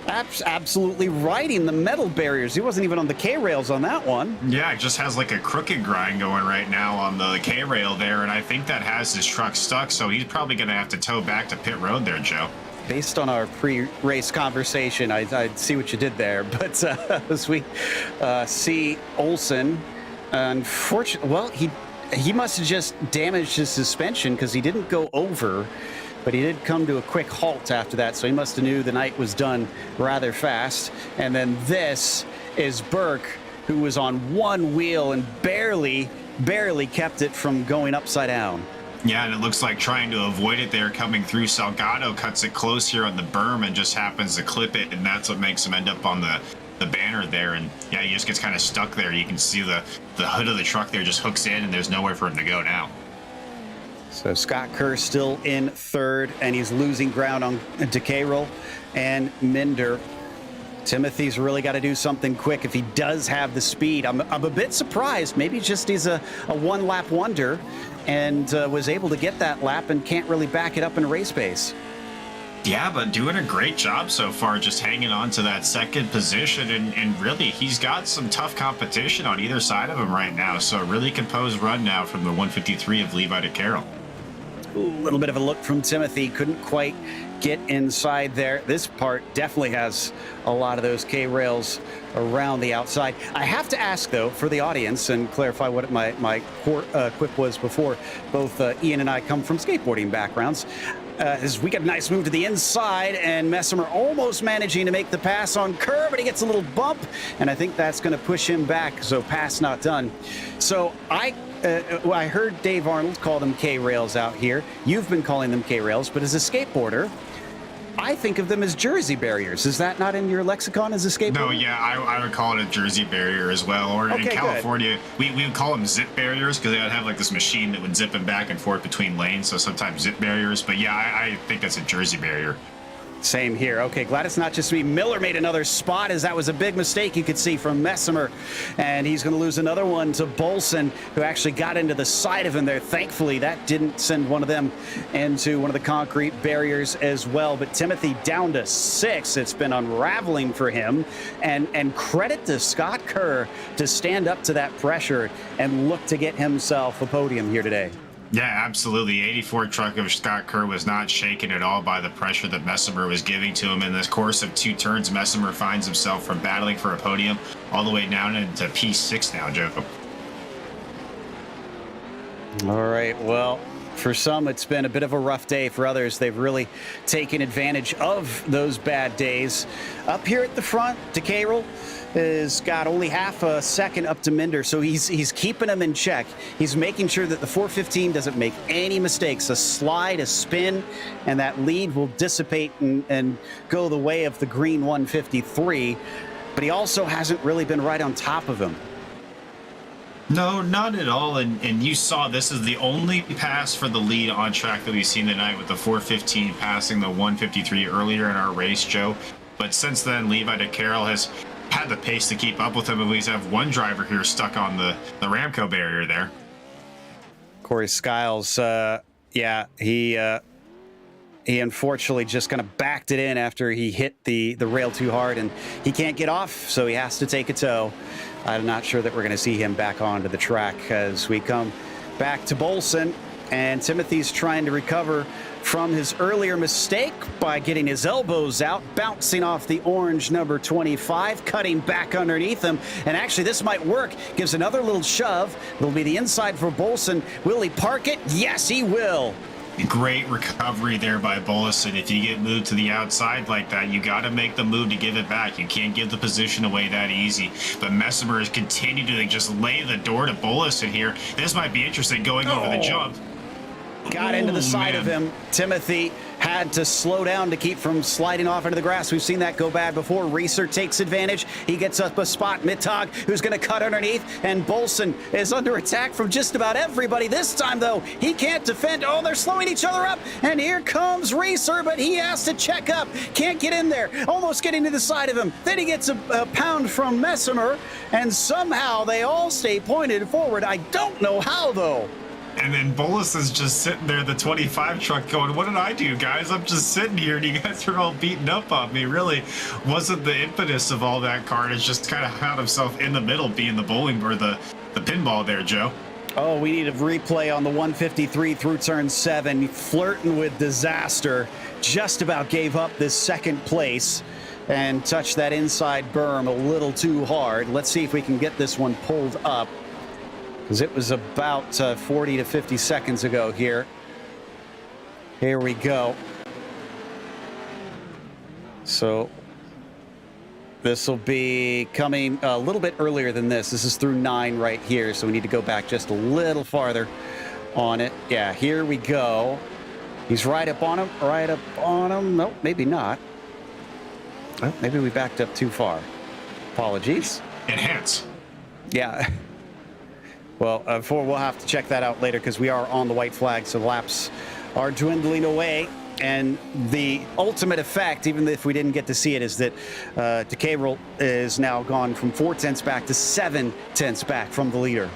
Absolutely riding the metal barriers. He wasn't even on the K-rails on that one. Yeah, it just has like a crooked grind going right now on the K-rail there. And I think that has his truck stuck. So he's probably going to have to tow back to pit road there, Joe. Based on our pre-race conversation, I see what you did there. But as we see Olson, unfortunately, well, he must have just damaged his suspension because he didn't go over, but he did come to a quick halt after that. So he must have knew the night was done rather fast. And then this is Burke who was on one wheel and barely kept it from going upside down. Yeah, and it looks like trying to avoid it there coming through. Salgado cuts it close here on the berm and just happens to clip it, and that's what makes him end up on the banner there. And yeah, he just gets kind of stuck there. You can see the hood of the truck there just hooks in, and there's nowhere for him to go now. So Scott Kerr still in third, and he's losing ground on DeCarroll and Minder. Timothy's really got to do something quick if he does have the speed. I'm a bit surprised. Maybe just he's a one-lap wonder and was able to get that lap and can't really back it up in race pace. Yeah, but doing a great job so far, just hanging on to that second position. And really, he's got some tough competition on either side of him right now. So a really composed run now from the 153 of Levi DeCarroll. A little bit of a look from Timothy. Couldn't quite get inside there. This part definitely has a lot of those K-rails around the outside. I have to ask, though, for the audience and clarify what my quip was before. Both Ian and I come from skateboarding backgrounds. As we get a nice move to the inside, and Messimer almost managing to make the pass on Kerr, but he gets a little bump, and I think that's going to push him back, so pass not done. So I heard Dave Arnold call them K-rails out here. You've been calling them K-rails, but as a skateboarder, I think of them as jersey barriers. Is that not in your lexicon as a skateboarder? No, yeah, I would call it a jersey barrier as well. Or in California, we would call them zip barriers because they would have like this machine that would zip them back and forth between lanes. So sometimes zip barriers. But yeah, I think that's a jersey barrier. Same here. Okay, glad it's not just me. Miller made another spot, as that was a big mistake you could see from Messimer. And he's going to lose another one to Bolson, who actually got into the side of him there. Thankfully, that didn't send one of them into one of the concrete barriers as well. But Timothy down to 6. It's been unraveling for him. And credit to Scott Kerr to stand up to that pressure and look to get himself a podium here today. Yeah, absolutely. 84 truck of Scott Kerr was not shaken at all by the pressure that Messimer was giving to him. In this course of 2 turns, Messimer finds himself from battling for a podium all the way down into P6 now, Joe. All right, well, for some, it's been a bit of a rough day. For others, they've really taken advantage of those bad days. Up here at the front, DeCarroll has got only half a second up to Minder, so he's keeping him in check. He's making sure that the 415 doesn't make any mistakes. A slide, a spin, and that lead will dissipate and go the way of the green 153. But he also hasn't really been right on top of him. No, not at all. And you saw this is the only pass for the lead on track that we've seen tonight, with the 415 passing the 153 earlier in our race, Joe. But since then, Levi DeCarroll has had the pace to keep up with him, and we have one driver here stuck on the Ramco barrier there. Corey Skiles, he unfortunately just kind of backed it in after he hit the rail too hard, and he can't get off, so he has to take a tow. I'm not sure that we're going to see him back onto the track as we come back to Bolson, and Timothy's trying to recover from his earlier mistake by getting his elbows out, bouncing off the orange number 25, cutting back underneath him. And actually, this might work. Gives another little shove. It'll be the inside for Bolson. Will he park it? Yes, he will. Great recovery there by Bullison. If you get moved to the outside like that, you got to make the move to give it back. You can't give the position away that easy. But Messimer has continued to just lay the door to Bullison here. This might be interesting going over the jump. Got into the side of him. Timothy had to slow down to keep from sliding off into the grass. We've seen that go bad before. Reeser takes advantage. He gets up a spot. Mittag, who's going to cut underneath, and Bolson is under attack from just about everybody. This time, though, he can't defend. Oh, they're slowing each other up, and here comes Reeser, but he has to check up. Can't get in there. Almost getting to the side of him. Then he gets a pound from Messimer, and somehow they all stay pointed forward. I don't know how, though. And then Bolus is just sitting there, the 25 truck, going, what did I do, guys? I'm just sitting here, and you guys are all beating up on me. Really wasn't the impetus of all that carnage, just kind of found himself in the middle, being the bowling or the pinball there, Joe. Oh, we need a replay on the 153 through turn 7. Flirting with disaster. Just about gave up this second place and touched that inside berm a little too hard. Let's see if we can get this one pulled up, because it was about 40 to 50 seconds ago here. Here we go. So This will be coming a little bit earlier than this. This is through 9 right here, so we need to go back just a little farther on it. Yeah, here we go. He's right up on him, right up on him. Nope, maybe not. Oh, maybe we backed up too far. Apologies. Enhance. Yeah. Well, we'll have to check that out later because we are on the white flag, so laps are dwindling away. And the ultimate effect, even if we didn't get to see it, is that DeCayrel is now gone from 4 tenths back to 7 tenths back from the leader.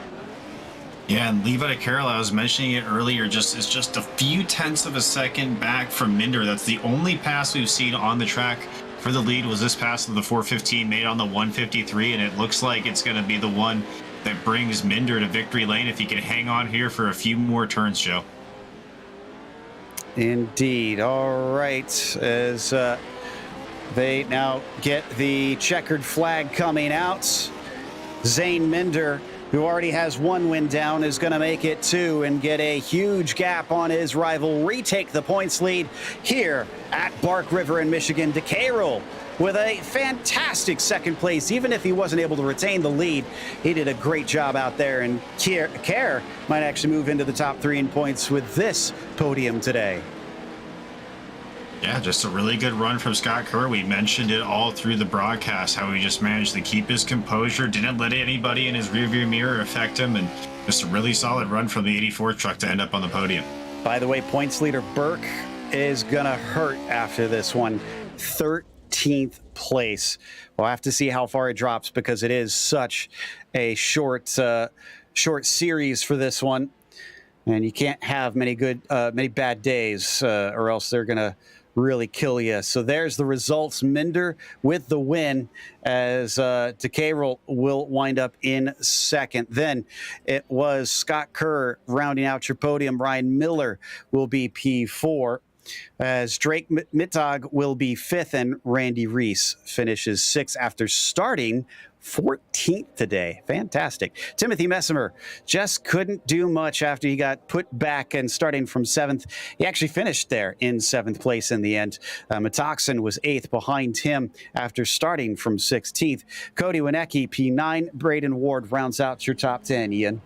Yeah, and Levi DeCayrel, I was mentioning it earlier, is just a few tenths of a second back from Minder. That's the only pass we've seen on the track for the lead was this pass of the 415 made on the 153, and it looks like it's going to be the one that brings Minder to victory lane if he can hang on here for a few more turns, Joe. Indeed. All right. As they now get the checkered flag coming out, Zane Minder, who already has 1 win down, is going to make it 2 and get a huge gap on his rival, retake the points lead here at Bark River in Michigan. DeCayrel with a fantastic second place. Even if he wasn't able to retain the lead, he did a great job out there, and Kerr might actually move into the top 3 in points with this podium today. Yeah, just a really good run from Scott Kerr. We mentioned it all through the broadcast, how he just managed to keep his composure, didn't let anybody in his rearview mirror affect him, and just a really solid run from the 84 truck to end up on the podium. By the way, points leader Burke is going to hurt after this one. 13th place. We'll have to see how far it drops because it is such a short series for this one. And you can't have many bad days or else they're going to really kill you. So there's the results. Minder with the win as DeCayrel will wind up in second. Then it was Scott Kerr rounding out your podium. Ryan Miller will be P4 as Drake Mittag will be 5th and Randy Reese finishes 6th after starting 14th today. Fantastic. Timothy Messimer just couldn't do much after he got put back and starting from 7th. He actually finished there in 7th place in the end. Metoxen was 8th behind him after starting from 16th. Cody Winecki, P9. Braden Ward rounds out your top 10, Ian.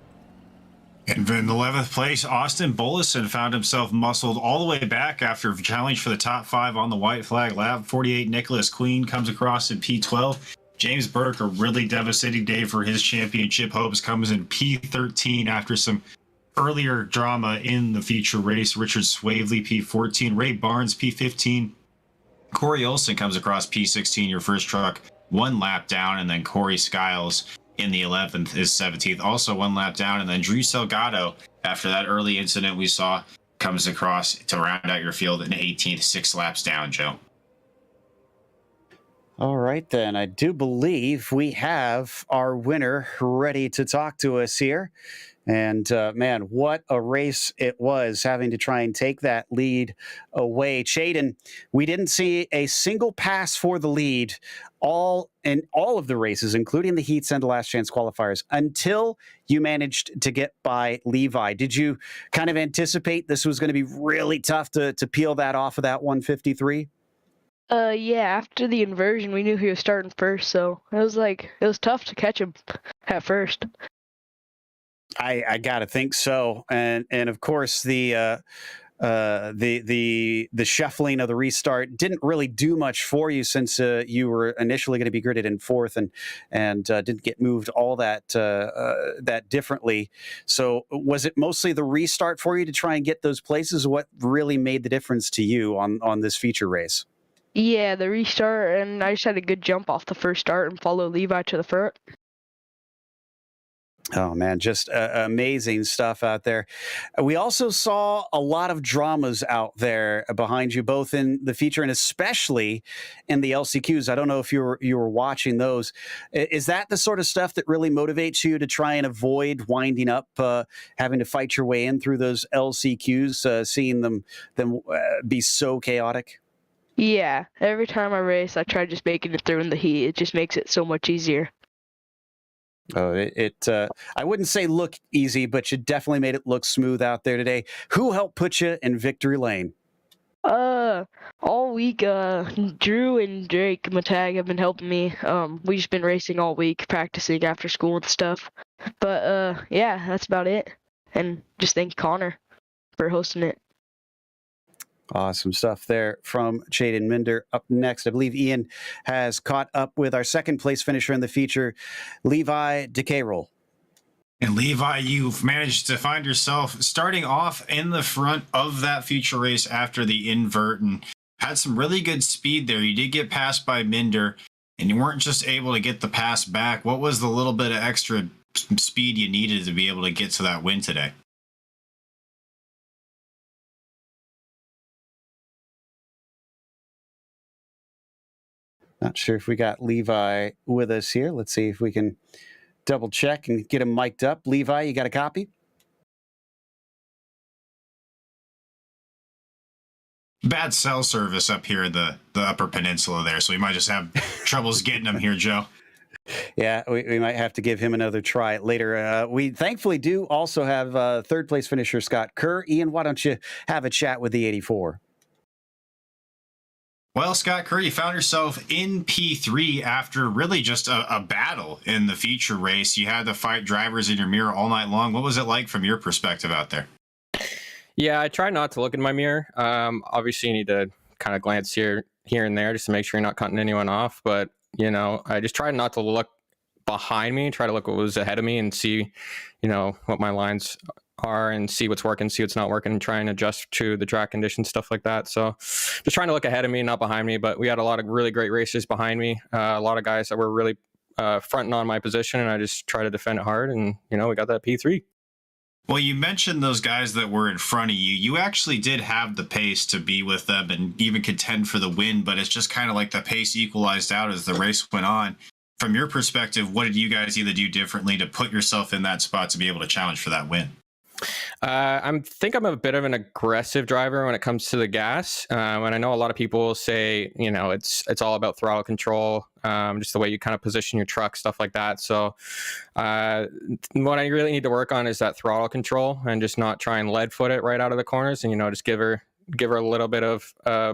And in 11th place, Austin Bolison found himself muscled all the way back after a challenge for the top 5 on the white flag. Lab 48 Nicholas Queen comes across in P12. James Burke, a really devastating day for his championship hopes, comes in P13 after some earlier drama in the feature race. Richard Swavely, P14. Ray Barnes, P15. Corey Olson comes across P16, your first truck, 1 lap down, and then Corey Skiles in the 11th is 17th, also 1 lap down, and then Drew Salgado, after that early incident we saw, comes across to round out your field in 18th, 6 laps down, Joe. All right, then. I do believe we have our winner ready to talk to us here. And, man, what a race it was, having to try and take that lead away. Chaden, we didn't see a single pass for the lead in all of the races, including the heats and the last chance qualifiers, until you managed to get by Levi. Did you kind of anticipate this was going to be really tough to peel that off of that 153? Yeah, after the inversion, we knew he was starting first, so it was tough to catch him at first. I gotta think so, and of course the shuffling of the restart didn't really do much for you since you were initially going to be gridded in 4th and didn't get moved all that differently. So was it mostly the restart for you to try and get those places? What really made the difference to you on this feature race? Yeah, the restart, and I just had a good jump off the first start and follow Levi to the front. Oh, man, just amazing stuff out there. We also saw a lot of dramas out there behind you, both in the feature and especially in the LCQs. I don't know if you were watching those. Is that the sort of stuff that really motivates you to try and avoid winding up, having to fight your way in through those LCQs, seeing them be so chaotic? Yeah, every time I race, I try just making it through in the heat. It just makes it so much easier. Oh, I wouldn't say look easy, but you definitely made it look smooth out there today. Who helped put you in victory lane? all week, Drew and Drake Matag have been helping me. We've just been racing all week, practicing after school and stuff. But yeah, that's about it. And just thank Connor for hosting it. Awesome stuff there from Jaden Minder. Up next, I believe Ian has caught up with our second place finisher in the feature, Levi DeCarroll. And Levi, you've managed to find yourself starting off in the front of that feature race after the invert and had some really good speed there. You did get passed by Minder, and you weren't just able to get the pass back. What was the little bit of extra speed you needed to be able to get to that win today? Not sure if we got Levi with us here. Let's see if we can double check and get him mic'd up. Levi, you got a copy? Bad cell service up here in the Upper Peninsula there, so we might just have troubles getting him here, Joe. Yeah, we might have to give him another try later. We thankfully do also have third place finisher Scott Kerr. Ian, why don't you have a chat with the 84? Well, Scott Kerr, you found yourself in P3 after really just a battle in the feature race. You had to fight drivers in your mirror all night long. What was it like from your perspective out there? Yeah, I try not to look in my mirror. Obviously, you need to kind of glance here and there just to make sure you're not cutting anyone off. But, I just try not to look behind me, try to look what was ahead of me and see, what my lines are and see what's working, see what's not working, and try and adjust to the track conditions, stuff like that. So just trying to look ahead of me, not behind me. But we had a lot of really great racers behind me, a lot of guys that were really fronting on my position, and I just try to defend it hard. And, we got that P3. Well, you mentioned those guys that were in front of you. You actually did have the pace to be with them and even contend for the win, but it's just kind of like the pace equalized out as the race went on. From your perspective, what did you guys either do differently to put yourself in that spot to be able to challenge for that win? I think I'm a bit of an aggressive driver when it comes to the gas. And I know a lot of people say, it's all about throttle control, just the way you kind of position your truck, stuff like that. So what I really need to work on is that throttle control and just not try and lead foot it right out of the corners and, just give her a little bit of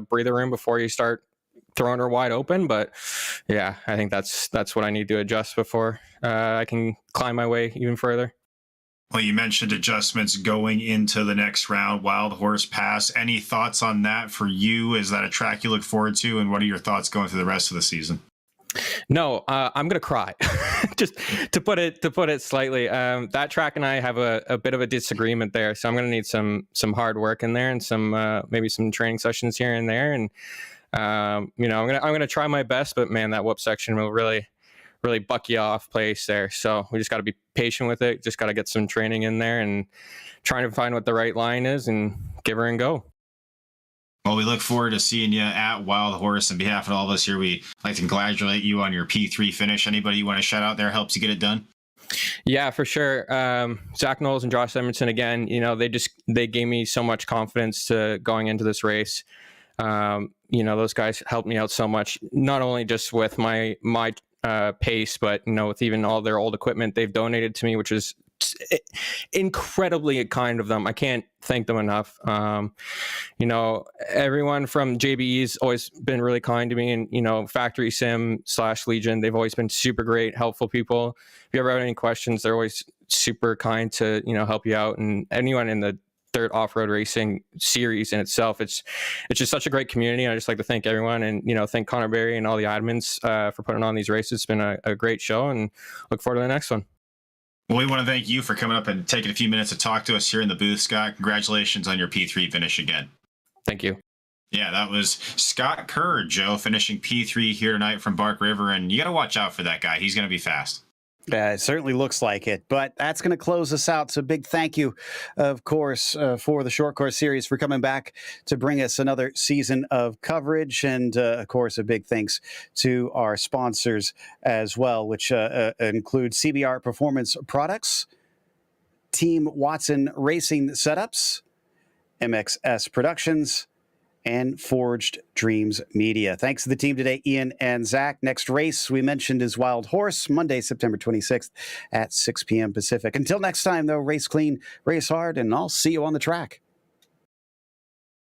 breather room before you start throwing her wide open. But yeah, I think that's what I need to adjust before I can climb my way even further. Well, you mentioned adjustments going into the next round, Wild Horse Pass. Any thoughts on that for you? Is that a track you look forward to? And what are your thoughts going through the rest of the season? No, I'm gonna cry. Just to put it slightly. That track and I have a bit of a disagreement there, so I'm gonna need some hard work in there and some maybe some training sessions here and there. And I'm gonna try my best, but man, that whoop section will really buck you off place there. So we just got to be patient with it. Just got to get some training in there and trying to find what the right line is and give her and go. Well, we look forward to seeing you at Wild Horse. On behalf of all of us here, we like to congratulate you on your P3 finish. Anybody you want to shout out there helps you get it done? Yeah, for sure. Zach Knowles and Josh Edmondson, again, they gave me so much confidence to going into this race. Those guys helped me out so much, not only just with my pace, but with even all their old equipment they've donated to me, which is incredibly kind of them. I can't thank them enough. Everyone from JBE's always been really kind to me, and Factory Sim / Legion, they've always been super great, helpful people. If you ever have any questions, they're always super kind to help you out. And anyone in the third off-road racing series in itself, it's just such a great community. And I just like to thank everyone, and thank Connor Berry and all the admins for putting on these races. It's been a great show, and look forward to the next one. Well, we want to thank you for coming up and taking a few minutes to talk to us here in the booth, Scott. Congratulations on your P3 finish again. Thank you. Yeah, that was Scott Kerr, Joe, finishing P3 here tonight from Bark River, and you got to watch out for that guy. He's going to be fast. It certainly looks like it, but that's going to close us out. So big thank you, of course, for the Short Course Series for coming back to bring us another season of coverage. And, of course, a big thanks to our sponsors as well, which include CBR Performance Products, Team Watson Racing Setups, MXS Productions, and Forged Dreams Media. Thanks to the team today, Ian and Zach. Next race we mentioned is Wild Horse, Monday, September 26th at 6 p.m. Pacific. Until next time, though, race clean, race hard, and I'll see you on the track.